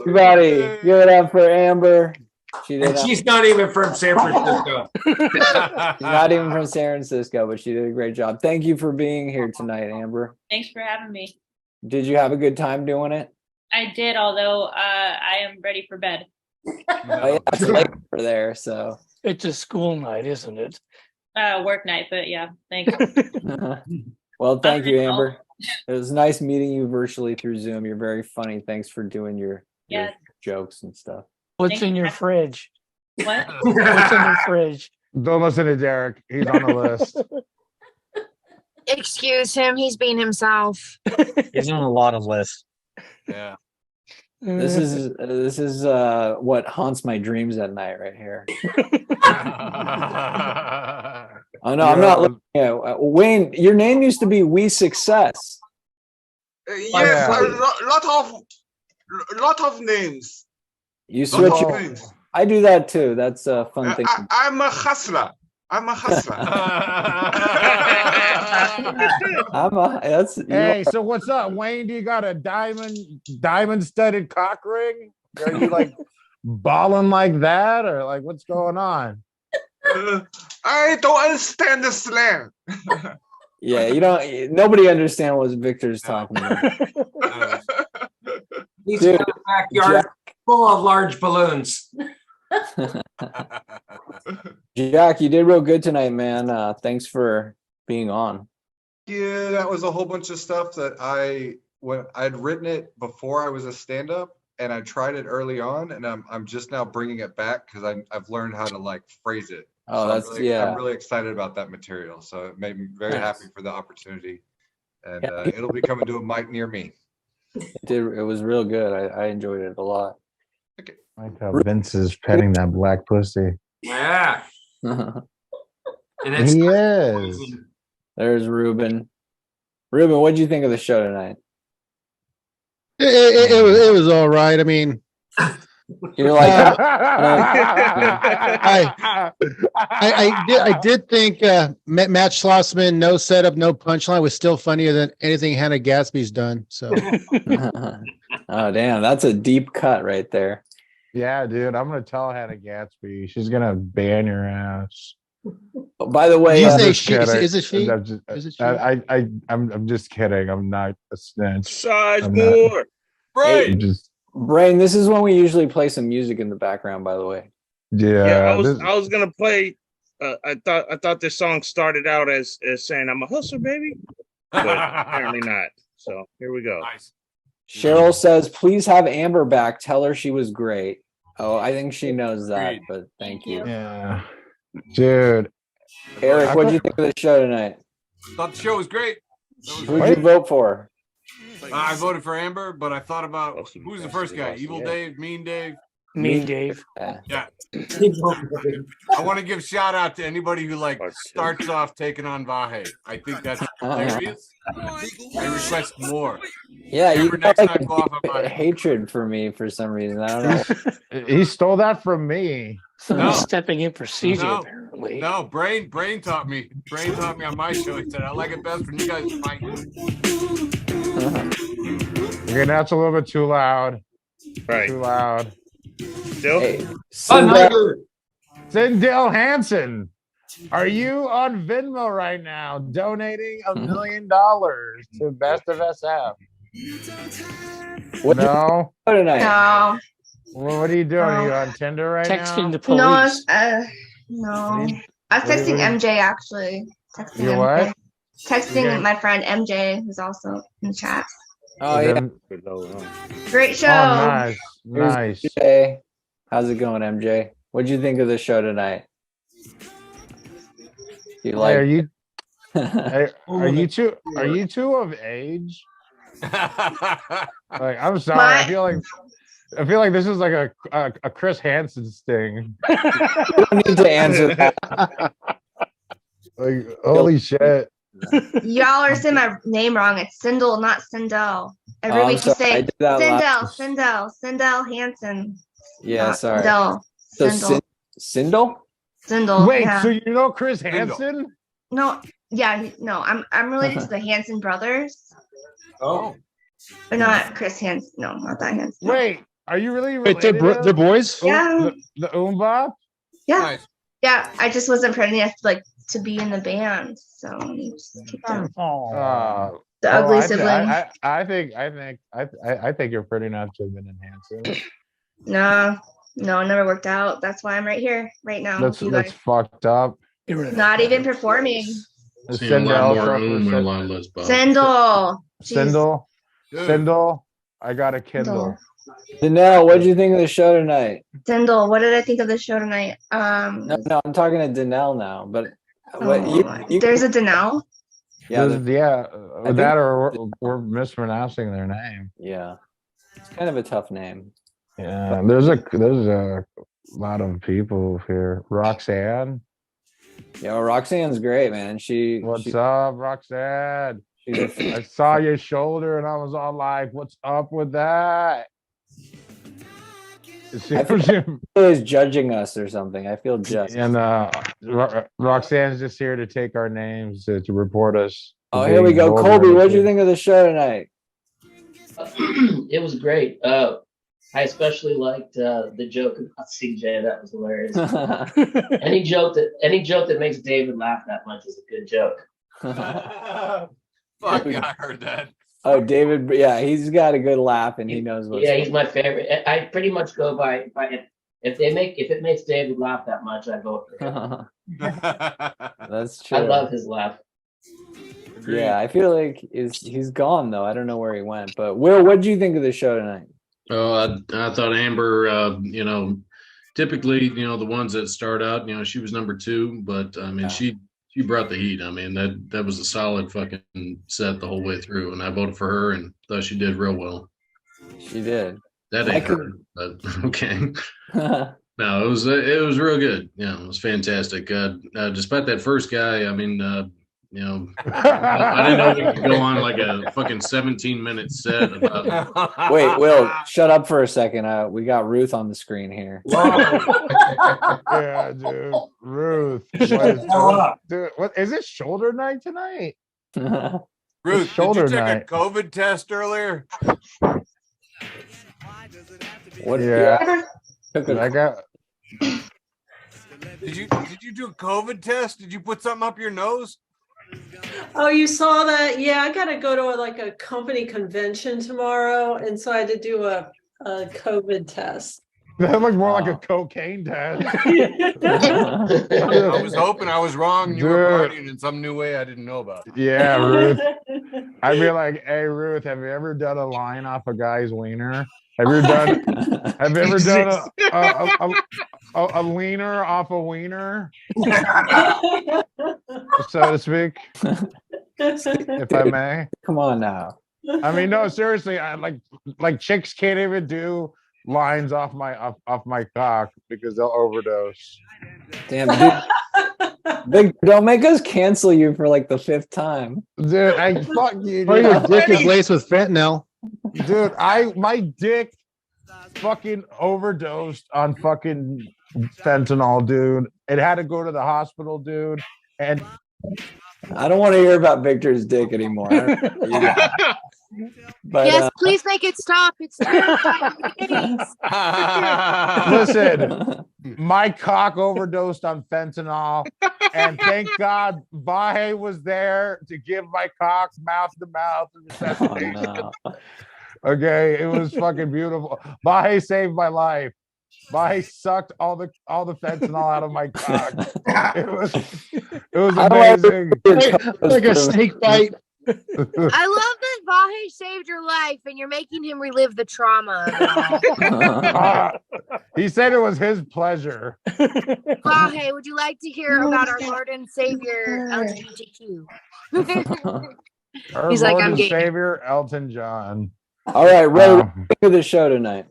Speaker 4: Everybody, give it up for Amber.
Speaker 11: And she's not even from San Francisco.
Speaker 4: She's not even from San Francisco, but she did a great job. Thank you for being here tonight, Amber.
Speaker 1: Thanks for having me.
Speaker 4: Did you have a good time doing it?
Speaker 1: I did, although I am ready for bed.
Speaker 4: Oh, yeah, it's late over there, so.
Speaker 6: It's a school night, isn't it?
Speaker 1: Work night, but yeah, thanks.
Speaker 4: Well, thank you, Amber. It was nice meeting you virtually through Zoom. You're very funny. Thanks for doing your jokes and stuff.
Speaker 6: What's in your fridge?
Speaker 1: What?
Speaker 6: What's in your fridge?
Speaker 7: Don't listen to Derek. He's on the list.
Speaker 9: Excuse him. He's being himself.
Speaker 3: He's on a lot of lists.
Speaker 13: Yeah.
Speaker 4: This is what haunts my dreams at night right here. Oh no, I'm not looking at Wayne. Your name used to be We Success.
Speaker 15: Yes, a lot of names.
Speaker 4: You switch. I do that too. That's a fun thing.
Speaker 15: I'm a hustler.
Speaker 7: Hey, so what's up, Wayne? Do you got a diamond studded cock ring? Are you like balling like that, or like what's going on?
Speaker 15: I don't understand the slang.
Speaker 4: Yeah, you don't. Nobody understands what Victor's talking about.
Speaker 11: He's
Speaker 4: Dude,
Speaker 11: got a backyard full of large balloons.
Speaker 4: Jack, you did real good tonight, man. Thanks for being on.
Speaker 10: Yeah, that was a whole bunch of stuff that I'd written it before I was a stand-up, and I tried it early on, and I'm just now bringing it back because I've learned how to like phrase it.
Speaker 4: Oh,
Speaker 10: So
Speaker 4: that's yeah.
Speaker 10: I'm really excited about that material. So it made me very
Speaker 4: Nice.
Speaker 10: happy for the opportunity, and
Speaker 4: Yeah.
Speaker 10: it'll be coming to a mic near me.
Speaker 4: It was real good. I enjoyed it a lot.
Speaker 7: I like how Vince is petting that black pussy.
Speaker 11: Yeah.
Speaker 7: He is.
Speaker 4: There's Ruben. Ruben, what did you think of the show tonight?
Speaker 16: It was all right. I mean,
Speaker 4: you're like,
Speaker 16: I did think Matt Schlossman, no setup, no punchline, was still funnier than anything Hannah Gatsby's done. So,
Speaker 4: oh damn, that's a deep cut right there.
Speaker 7: Yeah, dude, I'm gonna tell Hannah Gatsby. She's gonna ban your ass.
Speaker 4: Oh, by the way,
Speaker 16: you
Speaker 4: I'm
Speaker 16: say
Speaker 4: just
Speaker 16: she? Is it she?
Speaker 7: Is it she? I'm just kidding. I'm not a snitch.
Speaker 12: Size more.
Speaker 4: Hey,
Speaker 12: Brain.
Speaker 4: Brain, this is when we usually play some music in the background, by the way.
Speaker 12: Yeah, I was gonna play. I thought this song started out as saying I'm a hustler, baby, but apparently not. So here we go. Nice.
Speaker 4: Cheryl says, "Please have Amber back. Tell her she was great." Oh, I think she knows that, but thank you.
Speaker 7: Yeah, dude.
Speaker 4: Eric, what did you think of the show tonight?
Speaker 13: Thought the show was great.
Speaker 4: Who'd you vote for?
Speaker 13: I voted for Amber, but I thought about who's the first guy? Evil Dave, Mean Dave.
Speaker 6: Mean Dave.
Speaker 13: Yeah. I want to give shout out to anybody who like starts off taking on Vahe. I think that's hilarious. I request more.
Speaker 4: Yeah, you
Speaker 13: Amber,
Speaker 4: got
Speaker 13: next
Speaker 4: like
Speaker 13: time go off on Vahe.
Speaker 4: hatred for me for some reason. I don't know.
Speaker 7: He stole that from me.
Speaker 6: Someone's stepping in for CJ,
Speaker 13: No,
Speaker 6: apparently.
Speaker 13: no, Brain taught me. Brain taught me on my show. He said, I like it best when you guys fight.
Speaker 7: Okay, that's a little bit too loud.
Speaker 12: Right.
Speaker 7: Too loud.
Speaker 12: Still?
Speaker 4: Hey,
Speaker 7: Sindel Hansen, are you on Venmo right now donating $1 million to Best of SF?
Speaker 4: What
Speaker 7: No.
Speaker 4: tonight?
Speaker 17: No.
Speaker 7: Well, what are you doing? Are you on Tinder right now?
Speaker 6: Texting the
Speaker 17: No,
Speaker 6: police.
Speaker 17: no.
Speaker 7: What do you-
Speaker 17: I was
Speaker 7: what do you-
Speaker 17: texting MJ actually. Texting
Speaker 7: You
Speaker 17: MJ.
Speaker 7: what?
Speaker 17: Texting
Speaker 7: Okay.
Speaker 17: my friend MJ, who's also in the chat.
Speaker 4: Oh yeah.
Speaker 17: Great show.
Speaker 7: Oh, nice.
Speaker 4: Here's
Speaker 7: Nice.
Speaker 4: MJ. How's it going, MJ? What'd you think of the show tonight? You
Speaker 7: Hey,
Speaker 4: like?
Speaker 7: Hey, are you two? Are you two of age? Like, I'm sorry. I feel like this is like a Chris Hansen sting.
Speaker 4: You don't need to answer that.
Speaker 7: Like, holy shit.
Speaker 17: Y'all are saying my name wrong. It's Sindel, not Sindel. Every
Speaker 4: I'm
Speaker 17: week you
Speaker 4: sorry, I
Speaker 17: say
Speaker 4: did that
Speaker 17: Sindel Hansen.
Speaker 4: Yeah,
Speaker 17: not
Speaker 4: sorry.
Speaker 17: Sindel.
Speaker 4: So
Speaker 17: Sindel.
Speaker 4: Sindel?
Speaker 17: Sindel.
Speaker 7: Wait,
Speaker 17: yeah.
Speaker 7: so you know Chris Hansen?
Speaker 17: No, yeah, no. I'm related to the Hansen brothers.
Speaker 13: Oh.
Speaker 17: But not Chris Hansen. No, not that Hansen.
Speaker 7: Wait, are you really
Speaker 16: Wait,
Speaker 7: related?
Speaker 16: they're boys?
Speaker 17: Yeah.
Speaker 7: The Umbop?
Speaker 17: Yeah.
Speaker 13: Nice.
Speaker 17: Yeah. I just wasn't pretty enough to be in the band. So just keep them. The ugly sibling.
Speaker 7: I think you're pretty enough to have been in Hanson.
Speaker 17: No, it never worked out. That's why I'm right here, right now.
Speaker 7: That's fucked up.
Speaker 17: Not even performing.
Speaker 14: Seen a lot more and a lot less Bob.
Speaker 17: Sindel.
Speaker 7: I got a Kindle.
Speaker 4: Danelle, what did you think of the show tonight?
Speaker 17: Sindel, what did I think of the show tonight?
Speaker 4: No, I'm talking to Danelle now. But
Speaker 17: there's a Danelle.
Speaker 4: Yeah,
Speaker 7: that or we're mispronouncing their name.
Speaker 4: Yeah, it's kind of a tough name.
Speaker 7: Yeah, there's a lot of people here. Roxanne.
Speaker 4: Yeah, well, Roxanne's great, man.
Speaker 7: What's up, Roxanne? I saw your shoulder and I was all like, "What's up with that?"
Speaker 4: I feel like is judging us or something. I feel judged.
Speaker 7: And Roxanne's just here to take our names to report us.
Speaker 4: Oh, here we go. Colby, what did you think of the show tonight?
Speaker 18: It was great. I especially liked the joke about CJ. That was hilarious. any joke that makes David laugh that much is a good joke.
Speaker 13: Fuck, I heard that.
Speaker 4: Oh, David, yeah, he's got a good laugh and he knows what's
Speaker 18: he's my favorite. I pretty much go by if it makes David laugh that much, I vote for him.
Speaker 4: That's true.
Speaker 18: I love his laugh.
Speaker 4: Yeah, I feel like he's gone though. I don't know where he went. But Will, what did you think of the show tonight?
Speaker 14: Oh, I thought Amber, typically, the ones that start out, she was number 2, but I mean, she brought the heat. I mean, that was a solid fucking set the whole way through, and I voted for her and thought she did real well.
Speaker 4: She did.
Speaker 14: That ain't her, but okay. No, it was real good. Yeah, it was fantastic. Despite that first guy, I mean, I didn't know we could go on like a fucking 17-minute set about.
Speaker 4: Wait, Will, shut up for a second. We got Ruth on the screen here.
Speaker 7: Yeah, dude. Ruth. Dude, what is it? Shoulder night tonight?
Speaker 13: Ruth, did you take a COVID test earlier?
Speaker 7: What? Yeah. I got.
Speaker 13: Did you do a COVID test? Did you put something up your nose?
Speaker 19: Oh, you saw that? Yeah, I got to go to a company convention tomorrow, and so I had to do a COVID test.
Speaker 7: That looked more like a cocaine test.
Speaker 13: I was hoping I was wrong. You were partying in some new way I didn't know about.
Speaker 7: Yeah, Ruth. I'd be like, "Hey, Ruth, have you ever done a line off a guy's wiener? Have you ever done a leaner off a wiener, so to speak, if I may?
Speaker 4: Come on now.
Speaker 7: I mean, no, seriously. I like chicks can't even do lines off my cock because they'll overdose.
Speaker 4: Damn, dude. Big, don't make us cancel you for like the 5th time.
Speaker 7: Dude, I fuck you.
Speaker 16: Or your dick is laced with fentanyl.
Speaker 7: Dude, my dick fucking overdosed on fucking fentanyl, dude. It had to go to the hospital, dude. And
Speaker 4: I don't want to hear about Victor's dick anymore. But,
Speaker 9: yes, please make it stop. It's
Speaker 7: listen, my cock overdosed on fentanyl, and thank God Vahe was there to give my cock mouth to mouth resuscitation. Okay, it was fucking beautiful. Vahe saved my life. Vahe sucked all the fentanyl out of my cock. It was amazing.
Speaker 16: Like a snake bite.
Speaker 9: I love that Vahe saved your life, and you're making him relive the trauma of it all.
Speaker 7: He said it was his pleasure.
Speaker 9: Vahe, would you like to hear about our Lord and Savior LGBTQ?
Speaker 7: Our
Speaker 9: He's
Speaker 7: Lord
Speaker 9: like, I'm
Speaker 7: and
Speaker 9: gay.
Speaker 7: Savior Elton John.
Speaker 4: All right, Ray, what do you think of the show tonight?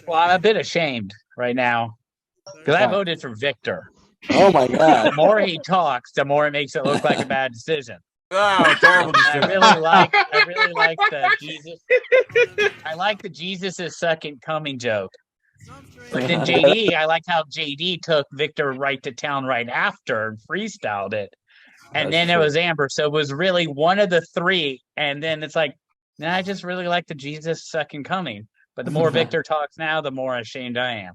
Speaker 6: Well, I'm a bit ashamed right now because I
Speaker 4: Why?
Speaker 6: voted for Victor.
Speaker 4: Oh my God!
Speaker 6: The more he talks, the more it makes it look like a bad decision.
Speaker 13: Oh, terrible decision.
Speaker 6: I really like the Jesus. I like the Jesus is second coming joke. But then JD, I like how JD took Victor right to town right after and freestyled it. And then it was Amber. So it was really one of the three. And then it's like, nah, I just really like the Jesus second coming. But the more Victor talks now, the more ashamed I am.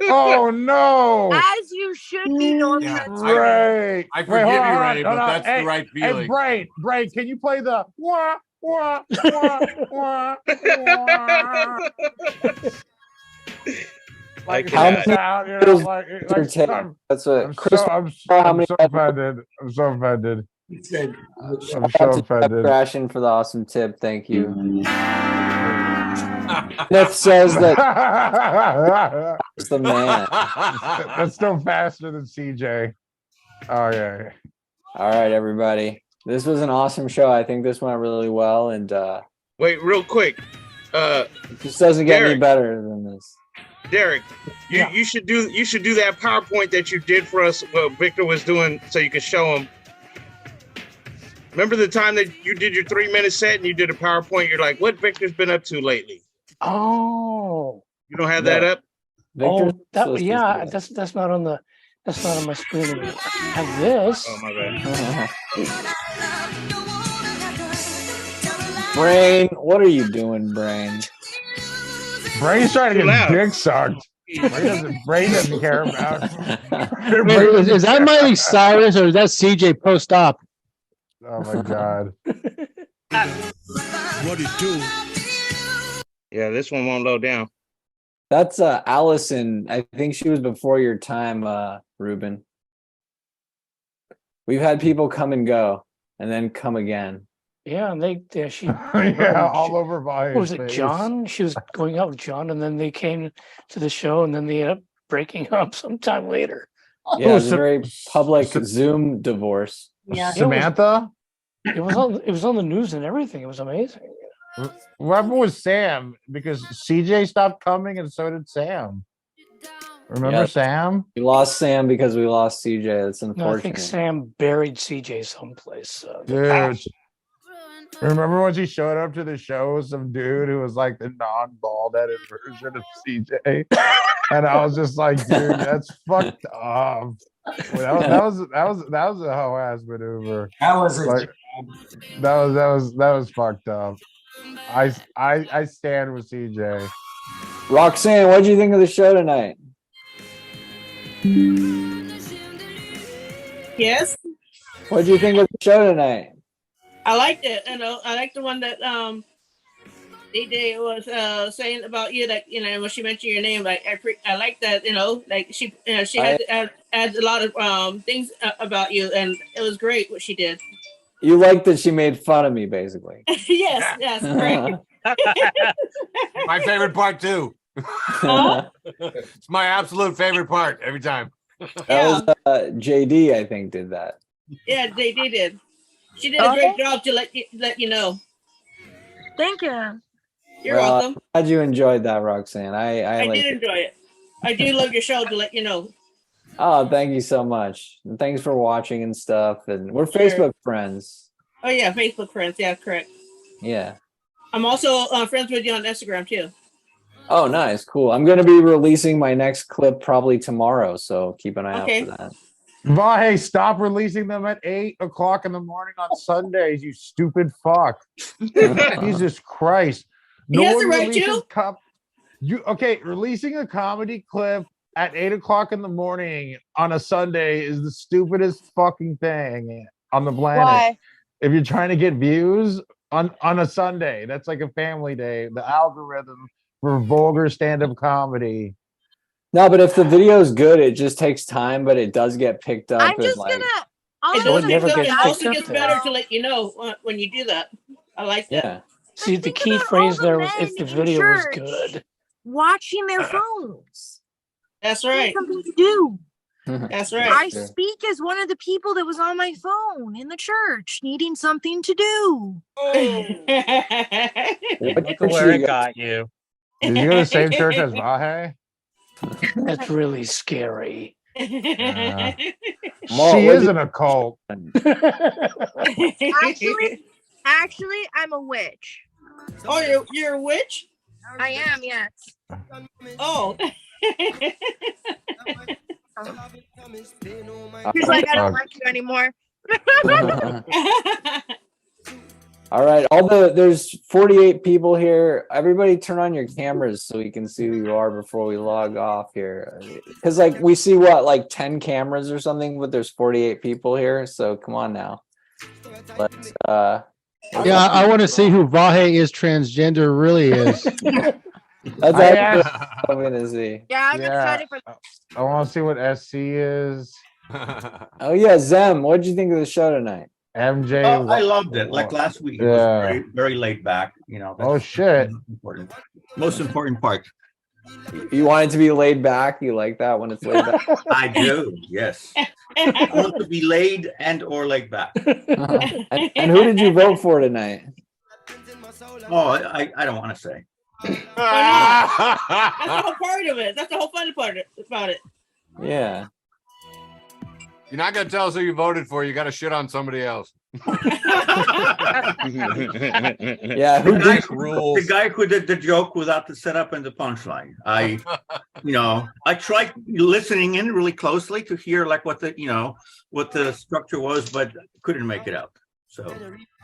Speaker 7: Oh no!
Speaker 9: As you should be, Norman.
Speaker 7: Ray,
Speaker 13: I forgive you, Ray, but that's the right
Speaker 7: Hey,
Speaker 13: feeling.
Speaker 7: Brain, can you play the wah wah wah wah wah? Like
Speaker 4: How
Speaker 7: that
Speaker 4: many
Speaker 7: sound, you know,
Speaker 4: videos
Speaker 7: like
Speaker 4: Victor take? That's what
Speaker 7: I'm
Speaker 4: Chris.
Speaker 7: so offended. I'm so offended. I'm so offended.
Speaker 4: Crashing for the awesome tip. Thank you. Smith says that it's the man.
Speaker 7: That's still faster than CJ. Oh yeah.
Speaker 4: All right, everybody. This was an awesome show. I think this went really well, and
Speaker 12: Wait, real quick.
Speaker 4: this doesn't get
Speaker 12: Derek.
Speaker 4: any better than this.
Speaker 12: Derek, you should do that PowerPoint that you did for us. What Victor was doing, so you could show him. Remember the time that you did your 3-minute set and you did a PowerPoint? You're like, what Victor's been up to lately?
Speaker 6: Oh,
Speaker 12: you don't have that up?
Speaker 6: Oh, that's not on the. That's not on my screen anymore. I have this.
Speaker 12: Oh my bad.
Speaker 4: Brain, what are you doing, Brain?
Speaker 7: Brain's trying to get dick sucked. Brain doesn't care about.
Speaker 16: Wait, is that Miley Cyrus or is that CJ post op?
Speaker 7: Oh my God.
Speaker 12: What it do? Yeah, this one won't load down.
Speaker 4: That's Allison. I think she was before your time, Ruben. We've had people come and go, and then come again.
Speaker 6: Yeah, and she
Speaker 7: Yeah, all over Vahe's
Speaker 6: what was it,
Speaker 7: face.
Speaker 6: John? She was going out with John, and then they came to the show, and then they ended up breaking up sometime later.
Speaker 4: Yeah, it was a very public Zoom divorce.
Speaker 6: Yeah,
Speaker 7: Samantha?
Speaker 6: It was on the news and everything. It was amazing.
Speaker 7: What happened with Sam? Because CJ stopped coming, and so did Sam. Remember Sam?
Speaker 4: We lost Sam because we lost CJ. That's
Speaker 6: No,
Speaker 4: unfortunate.
Speaker 6: I think Sam buried CJ someplace.
Speaker 7: Dude. Remember when she showed up to the show, some dude who was like the non-bald headed version of CJ? And I was just like, dude, that's fucked up. Well, that was a hoe ass maneuver.
Speaker 11: That was
Speaker 7: like, that was fucked up. I stand with CJ.
Speaker 4: Roxanne, what did you think of the show tonight?
Speaker 8: Yes,
Speaker 4: What did you think of the show tonight?
Speaker 8: I liked it. I liked the one that DJ was saying about you. That when she mentioned your name, like I like that. Like she adds a lot of things about you, and it was great what she did.
Speaker 4: You liked that she made fun of me, basically.
Speaker 8: yes, great.
Speaker 13: My favorite part too. It's my absolute favorite part every time.
Speaker 4: That was JD, I think, did that.
Speaker 8: Yeah, they did. She did a great job to let you know.
Speaker 9: Thank you.
Speaker 8: You're welcome.
Speaker 4: I'm glad you enjoyed that, Roxanne. I
Speaker 8: did enjoy it. I do love your show, to let you know.
Speaker 4: Oh, thank you so much. And thanks for watching and stuff. And we're Facebook friends.
Speaker 8: Oh yeah, Facebook friends. Yeah, correct.
Speaker 4: Yeah.
Speaker 8: I'm also friends with you on Instagram too.
Speaker 4: Oh, nice. Cool. I'm going to be releasing my next clip probably tomorrow. So keep an eye out for that.
Speaker 7: Vahe, stop releasing them at 8 o'clock in the morning on Sundays, you stupid fuck. Jesus Christ.
Speaker 8: He has the right to.
Speaker 7: Releasing a comedy clip at 8 o'clock in the morning on a Sunday is the stupidest fucking thing on the planet.
Speaker 9: Why?
Speaker 7: If you're trying to get views on a Sunday, that's like a family day. The algorithm for vulgar stand-up comedy.
Speaker 4: No, but if the video is good, it just takes time, but it does get picked up.
Speaker 9: I'm just gonna
Speaker 8: It
Speaker 19: So it
Speaker 8: also,
Speaker 19: never gets
Speaker 8: it also
Speaker 19: picked up
Speaker 8: gets
Speaker 19: there.
Speaker 8: better to let you know when you do that. I like that.
Speaker 4: Yeah.
Speaker 19: See, the key phrase there was if the
Speaker 9: in
Speaker 19: video was
Speaker 9: church.
Speaker 19: good.
Speaker 9: Watching their phones.
Speaker 8: That's
Speaker 9: They had
Speaker 8: right.
Speaker 9: something to do.
Speaker 8: That's right.
Speaker 9: I speak as one of the people that was on my phone in the church, needing something to do.
Speaker 6: Look at where it got you.
Speaker 7: Did you go to the same church as Vahe?
Speaker 19: That's really scary.
Speaker 7: Yeah.
Speaker 4: Well,
Speaker 7: She
Speaker 4: what
Speaker 7: is
Speaker 4: do
Speaker 7: in a cult.
Speaker 9: Actually, I'm a witch.
Speaker 8: Oh, you're a witch?
Speaker 9: I am, yes.
Speaker 8: Oh.
Speaker 9: He's like, I don't like you anymore.
Speaker 4: All right, there's 48 people here. Everybody turn on your cameras so we can see who you are before we log off here. Because like we see what, like 10 cameras or something, but there's 48 people here. So come on now. Let's
Speaker 16: Yeah, I want to see who Vahe is transgender really is.
Speaker 4: That's actually what I'm gonna see.
Speaker 9: Yeah, I'm excited for
Speaker 7: I want to see what SC is.
Speaker 4: Oh yeah, Zem, what did you think of the show tonight?
Speaker 7: MJ.
Speaker 20: Oh, I loved it. Like last week, it was very, very laid back. You know.
Speaker 7: Oh shit.
Speaker 20: Most important part.
Speaker 4: You want it to be laid back? You like that when it's laid back?
Speaker 20: I do. Yes. I want to be laid and or laid back.
Speaker 4: And who did you vote for tonight?
Speaker 20: Oh, I don't want to say.
Speaker 8: That's the whole part of it. That's the whole fun part about it.
Speaker 4: Yeah.
Speaker 13: You're not gonna tell us who you voted for. You got to shit on somebody else.
Speaker 4: Yeah,
Speaker 20: the guy who did the joke without the setup and the punchline. I tried listening in really closely to hear like what the structure was, but couldn't make it out. So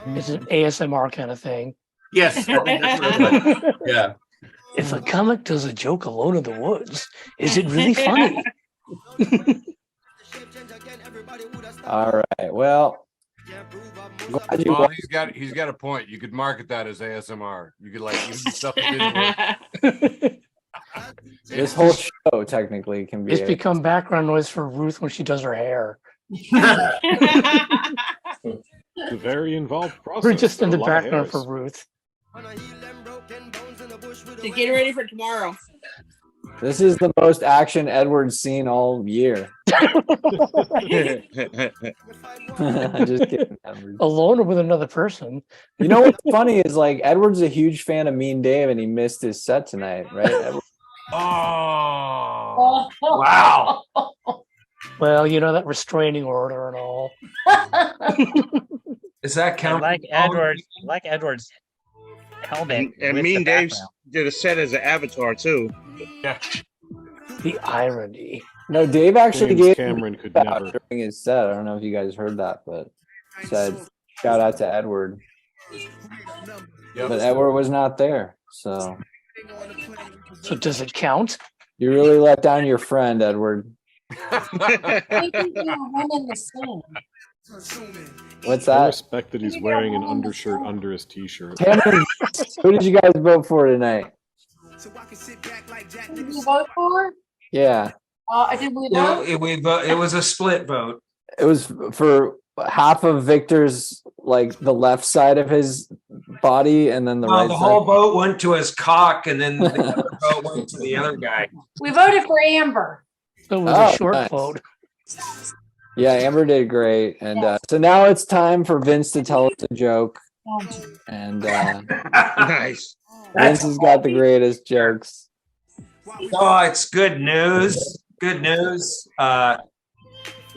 Speaker 19: It's an ASMR kind of thing.
Speaker 20: yes, I think that's right. Yeah.
Speaker 19: If a comic does a joke alone in the woods, is it really funny?
Speaker 4: All right. Well, glad you
Speaker 13: Well, he's got a point. You could market that as ASMR. You could like use the stuff that didn't work.
Speaker 4: This whole show technically can be.
Speaker 19: It's become background noise for Ruth when she does her hair.
Speaker 2: It's a very involved process.
Speaker 19: We're just in the
Speaker 2: A lot of
Speaker 19: background
Speaker 2: hairs.
Speaker 19: for Ruth.
Speaker 8: To get ready for tomorrow.
Speaker 4: This is the most action Edward's seen all year. Just kidding, Edward.
Speaker 19: Alone or with another person.
Speaker 4: You know what's funny is like Edward's a huge fan of Mean Dave and he missed his set tonight, right? Edward?
Speaker 13: Oh,
Speaker 19: wow. Well, you know that restraining order and all.
Speaker 11: Does that count?
Speaker 6: Like Edward's helmet.
Speaker 12: And
Speaker 6: with
Speaker 12: Mean
Speaker 6: the
Speaker 12: Dave
Speaker 6: background.
Speaker 12: did a set as an avatar too.
Speaker 13: Yeah.
Speaker 19: The irony.
Speaker 4: No, Dave actually
Speaker 2: James
Speaker 4: gave
Speaker 2: Cameron could
Speaker 4: shout out
Speaker 2: never.
Speaker 4: during his set. I don't know if you guys heard that, but said shout out to Edward.
Speaker 13: Yep.
Speaker 4: But Edward was not there, so
Speaker 19: So does it count?
Speaker 4: you really let down your friend, Edward. What's
Speaker 2: I
Speaker 4: that?
Speaker 2: respect that he's wearing an undershirt under his t-shirt.
Speaker 4: Cameron, who did you guys vote for tonight?
Speaker 21: Who did you vote for?
Speaker 4: Yeah,
Speaker 21: I did we
Speaker 11: No,
Speaker 21: vote?
Speaker 11: it was a split vote.
Speaker 4: it was for half of Victor's, like the left side of his body, and then the right
Speaker 11: The
Speaker 4: side.
Speaker 11: whole vote went to his cock, and then the other vote went to the other guy.
Speaker 21: We voted for Amber.
Speaker 19: So it was
Speaker 4: Oh,
Speaker 19: a short
Speaker 4: nice.
Speaker 19: vote.
Speaker 4: Yeah, Amber did great, and so now it's time for Vince to tell us a joke, and
Speaker 12: Nice.
Speaker 4: Vince has got the greatest jokes.
Speaker 11: Oh, it's good news. Good news. The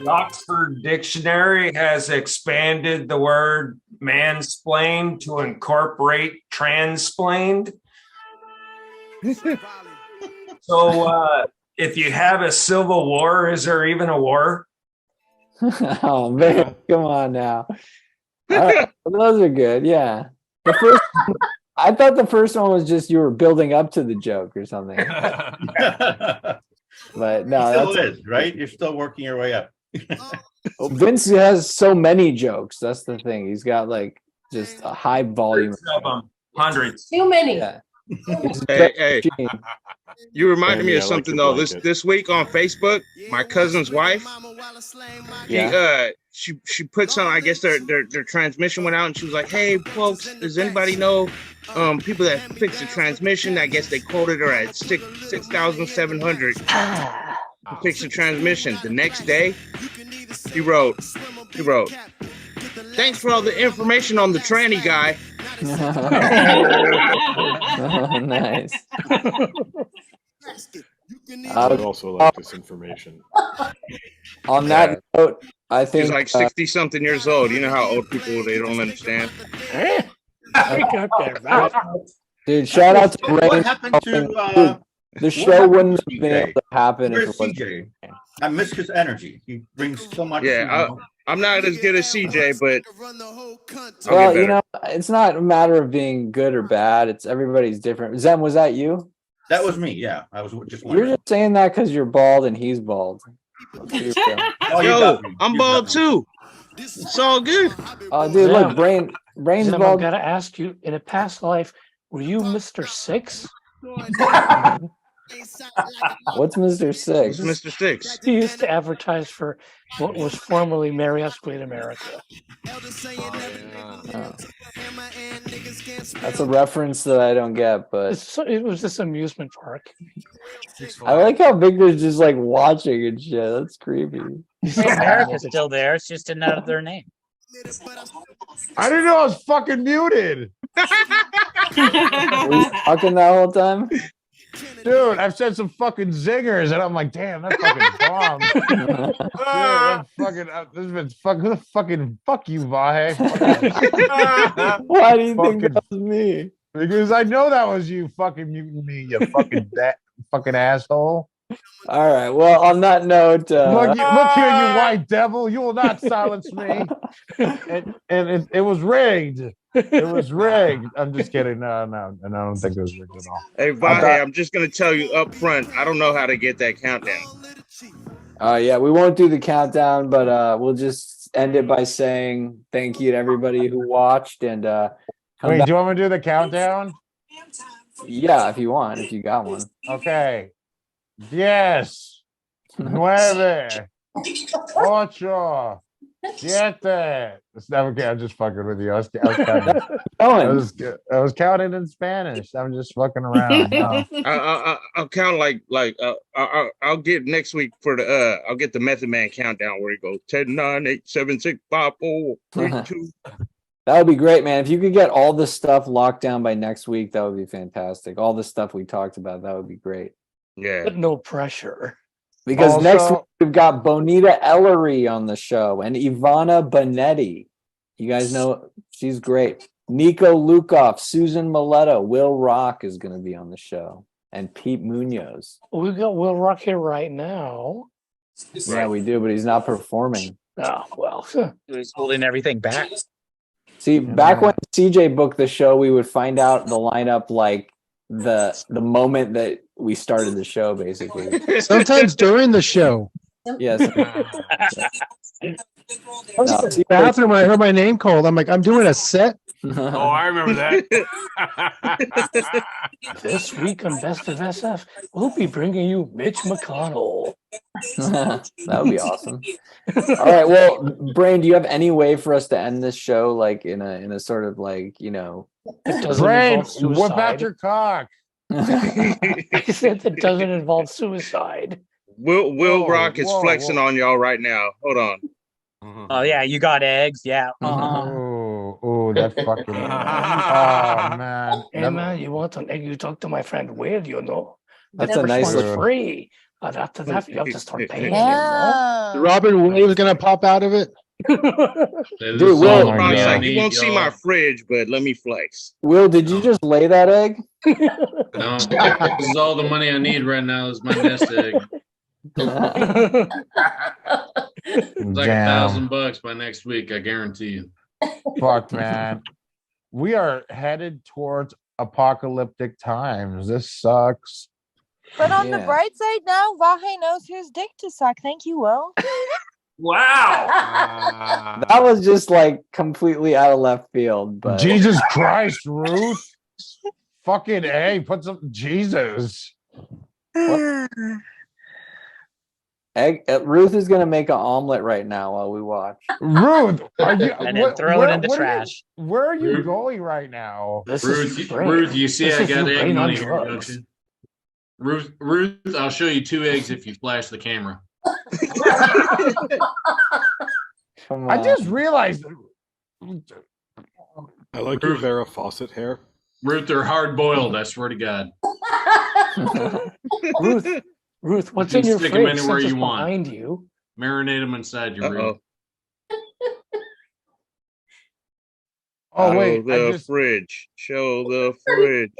Speaker 11: Oxford Dictionary has expanded the word mansplained to incorporate transplained. So if you have a civil war, is there even a war?
Speaker 4: Oh man, come on now. All right, those are good. Yeah, the first. I thought the first one was just you were building up to the joke or something. But no,
Speaker 20: Still
Speaker 4: that's
Speaker 20: is, right? You're still working your way up.
Speaker 4: Well, Vince has so many jokes. That's the thing. He's got like just a high volume.
Speaker 11: Hundreds of them. Hundreds.
Speaker 21: Too many.
Speaker 4: Yeah.
Speaker 12: Hey, you reminded me
Speaker 2: Sammy,
Speaker 12: of
Speaker 2: I like
Speaker 12: something
Speaker 2: your
Speaker 12: though. This
Speaker 2: blanket.
Speaker 12: this week on Facebook, my cousin's wife, she put some. I guess their transmission went out, and she was like, "Hey, folks, does anybody know people that fix the transmission?" I guess they quoted her at 6,700 to fix the transmission. The next day, he wrote, "Thanks for all the information on the tranny guy."
Speaker 4: Nice.
Speaker 2: I would also like this information.
Speaker 4: On that note, I think
Speaker 12: She's like 60 something years old. You know how old people, they don't understand.
Speaker 4: Dude, shout out to
Speaker 20: What
Speaker 4: Brain.
Speaker 20: happened to
Speaker 4: Dude, the show
Speaker 20: happened
Speaker 4: wouldn't
Speaker 20: to
Speaker 4: have been able to happen if
Speaker 20: Where's
Speaker 4: it wasn't.
Speaker 20: CJ? I miss his energy. He brings so much.
Speaker 12: Yeah, I'm not as good as CJ, but
Speaker 4: Well, you know, it's not a matter of being good or bad. It's everybody's different. Zem, was that you?
Speaker 20: That was me. Yeah, I was just.
Speaker 4: You're just saying that because you're bald and he's bald.
Speaker 12: Yo, I'm bald too. It's all good.
Speaker 4: Oh, dude, look, Brain's
Speaker 5: Zem,
Speaker 4: bald.
Speaker 5: I've got to ask you, in a past life, were you Mr. Six?
Speaker 4: What's Mr. Six?
Speaker 12: Mr. Six.
Speaker 5: He used to advertise for what was formerly Marriott's Great America.
Speaker 4: That's a reference that I don't get, but
Speaker 5: It was this amusement park.
Speaker 4: I like how Victor's just like watching and shit. That's creepy.
Speaker 6: America's still there. It's just another name.
Speaker 7: I didn't know I was fucking muted.
Speaker 4: Were you talking that whole time?
Speaker 7: Dude, I've said some fucking zingers, and I'm like, damn, that's fucking bomb. This has been fucking fuck you, Vahe.
Speaker 4: Why do you think that was me?
Speaker 7: Because I know that was you fucking muting me, you fucking asshole.
Speaker 4: All right. Well, on that note,
Speaker 7: look here, you white devil. You will not silence me. And it was rigged. It was rigged. I'm just kidding. No, I don't think it was rigged at all.
Speaker 12: Hey, Vahe, I'm just going to tell you up front, I don't know how to get that countdown.
Speaker 4: Yeah, we won't do the countdown, but we'll just end it by saying thank you to everybody who watched. And
Speaker 7: wait, do you want me to do the countdown?
Speaker 4: Yeah, if you want, if you got one.
Speaker 7: Okay. 10, 9, 8, 7. Okay, I'm just fucking with you. I was counting. I was counting in Spanish. I'm just fucking around. No.
Speaker 12: I'll count I'll get next week for the I'll get the Method Man countdown where it goes 10, 9, 8, 7, 6, 5, 4, 3, 2.
Speaker 4: That would be great, man. If you could get all the stuff locked down by next week, that would be fantastic. All the stuff we talked about, that would be great.
Speaker 12: Yeah.
Speaker 5: But no pressure.
Speaker 4: Because
Speaker 5: Also-
Speaker 4: next week we've got Bonita Ellery on the show and Ivana Bonetti. You guys know she's great. Nico Lukoff, Susan Maletta, Wil Roc is going to be on the show, and Pete Munoz.
Speaker 5: We've got Wil Roc here right now.
Speaker 4: Yeah, we do, but he's not performing.
Speaker 5: Oh, well.
Speaker 6: He's holding everything back.
Speaker 4: See, back when CJ booked the show, we would find out the lineup like the moment that we started the show, basically.
Speaker 16: Sometimes during the show.
Speaker 4: Yes.
Speaker 16: I was in the bathroom when I heard my name called. I'm like, I'm doing a set.
Speaker 13: Oh, I remember that.
Speaker 5: This week on Best of SF, we'll be bringing you Mitch McConnell.
Speaker 4: That would be awesome. All right. Well, Brain, do you have any way for us to end this show like in a sort of like, you know,
Speaker 7: Brain, whip out your cock.
Speaker 5: I said that doesn't involve suicide.
Speaker 12: Will Roc is flexing on y'all right now. Hold on.
Speaker 6: Oh yeah, you got eggs. Yeah.
Speaker 7: Oh, that fucking. Oh man.
Speaker 5: Hey man, you want an egg? You talk to my friend Will, you know.
Speaker 4: That's
Speaker 5: The
Speaker 4: a nice
Speaker 5: first one's
Speaker 4: little-
Speaker 5: free. But after that, you have to start paying.
Speaker 16: Robin Williams gonna pop out of it.
Speaker 4: Dude,
Speaker 12: Will,
Speaker 4: Will,
Speaker 12: you won't see my fridge, but let me flex.
Speaker 4: Will, did you just lay that egg?
Speaker 14: No, this is all the money I need right now is my nest egg. It's like
Speaker 7: Damn.
Speaker 14: $1,000 by next week, I guarantee you.
Speaker 7: Fuck, man. We are headed towards apocalyptic times. This sucks.
Speaker 9: But on the
Speaker 4: Yeah.
Speaker 9: bright side now, Vahe knows whose dick to suck. Thank you, Will.
Speaker 13: Wow.
Speaker 4: That was just like completely out of left field, but
Speaker 7: Jesus Christ, Ruth. fucking A. Put some Jesus.
Speaker 4: Ruth is gonna make an omelet right now while we watch.
Speaker 7: Ruth, are you?
Speaker 6: And then throw it in the trash.
Speaker 7: Where are you going right now?
Speaker 14: Ruth, you see I got egg money here, don't you? Ruth, I'll show you 2 eggs if you flash the camera.
Speaker 7: I just realized.
Speaker 2: I like your Vera Fawcett hair.
Speaker 14: Ruth, they're hard boiled. I swear to God.
Speaker 5: Ruth, what's
Speaker 14: You
Speaker 5: in your
Speaker 14: stick 'em
Speaker 5: fridge?
Speaker 14: anywhere
Speaker 5: Since
Speaker 14: you
Speaker 5: it's
Speaker 14: want.
Speaker 5: behind you.
Speaker 14: Marinate them inside your Ruth.
Speaker 7: Oh wait,
Speaker 12: the fridge. Show the fridge.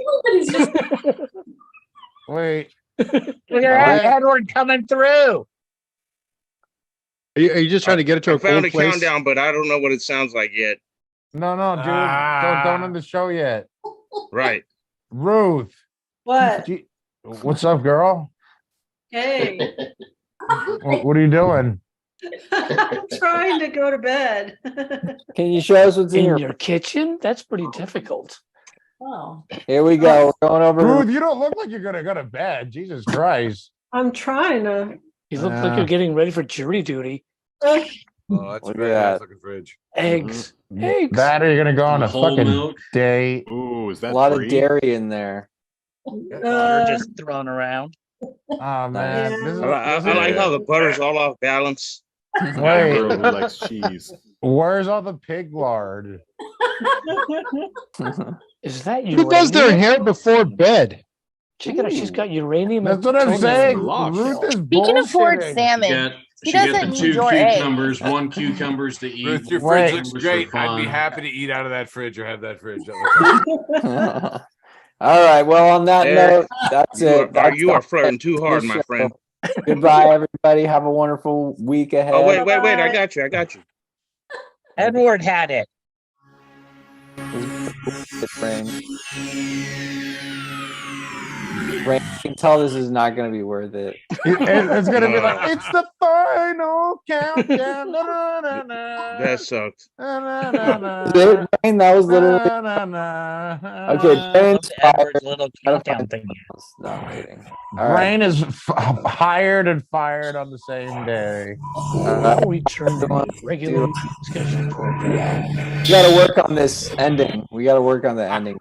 Speaker 7: Wait.
Speaker 6: Look at that Edward coming through.
Speaker 16: Are you just trying to get it to
Speaker 12: I
Speaker 16: a
Speaker 12: found
Speaker 16: cold
Speaker 12: a
Speaker 16: place?
Speaker 12: countdown, but I don't know what it sounds like yet.
Speaker 7: No, dude. Don't end the show yet.
Speaker 12: Right.
Speaker 7: Ruth.
Speaker 19: What?
Speaker 7: What's up, girl?
Speaker 19: Hey,
Speaker 7: What are you doing?
Speaker 19: I'm trying to go to bed.
Speaker 4: Can you show us what's in
Speaker 5: your kitchen? That's pretty difficult.
Speaker 19: Oh,
Speaker 4: Here we go. We're going over.
Speaker 7: Ruth, you don't look like you're gonna go to bed. Jesus Christ.
Speaker 19: I'm trying to.
Speaker 5: You look like you're getting ready for jury duty.
Speaker 13: Oh, that's
Speaker 4: Look
Speaker 13: a very
Speaker 4: at
Speaker 13: nice
Speaker 4: that.
Speaker 13: looking fridge.
Speaker 5: Eggs. Eggs.
Speaker 7: That or you're gonna go on a
Speaker 14: Whole
Speaker 7: fucking
Speaker 14: milk.
Speaker 7: date.
Speaker 2: Ooh, is
Speaker 4: A
Speaker 2: that
Speaker 4: lot
Speaker 2: free?
Speaker 4: of dairy in there.
Speaker 6: Butter just thrown around.
Speaker 7: Oh man,
Speaker 19: Yeah.
Speaker 7: this is,
Speaker 12: I like how the butter's all off balance.
Speaker 2: A
Speaker 7: wait.
Speaker 2: girl who likes cheese.
Speaker 7: Where's all the pig lard?
Speaker 5: Is that
Speaker 16: Who does their
Speaker 5: uranium?
Speaker 16: hair before bed?
Speaker 5: Check it out. She's got uranium.
Speaker 7: That's what I'm
Speaker 5: toenails.
Speaker 7: saying.
Speaker 2: Lush.
Speaker 7: Ruth is
Speaker 1: He can afford
Speaker 7: bullshitting.
Speaker 1: salmon. He
Speaker 14: She got
Speaker 1: doesn't
Speaker 14: the
Speaker 1: need
Speaker 14: 2
Speaker 1: your egg.
Speaker 14: cucumbers, 1 cucumbers to eat.
Speaker 13: Ruth, your
Speaker 7: Wait.
Speaker 13: fridge looks
Speaker 14: Cucumbers for
Speaker 13: great. I'd be
Speaker 14: fun.
Speaker 13: happy to eat out of that fridge or have that fridge.
Speaker 4: All right. Well, on that
Speaker 12: Eric,
Speaker 4: note, that's it. That's
Speaker 12: You are
Speaker 4: the-
Speaker 12: flirting too hard, my
Speaker 4: show.
Speaker 12: friend.
Speaker 4: Goodbye, everybody. Have a wonderful week ahead.
Speaker 12: Oh, wait. I got you.
Speaker 6: Edward had it.
Speaker 4: Rain, you can tell this is not going to be worth it.
Speaker 7: It's gonna be like it's the final countdown.
Speaker 12: That sucks.
Speaker 4: Rain, that was literally okay. Rain's
Speaker 6: Edward's little countdown thing.
Speaker 4: No, I'm kidding. All right.
Speaker 7: Rain is hired and fired on the same day.
Speaker 5: We turn to regular scheduled program.
Speaker 4: We got to work on this ending. We got to work on the ending.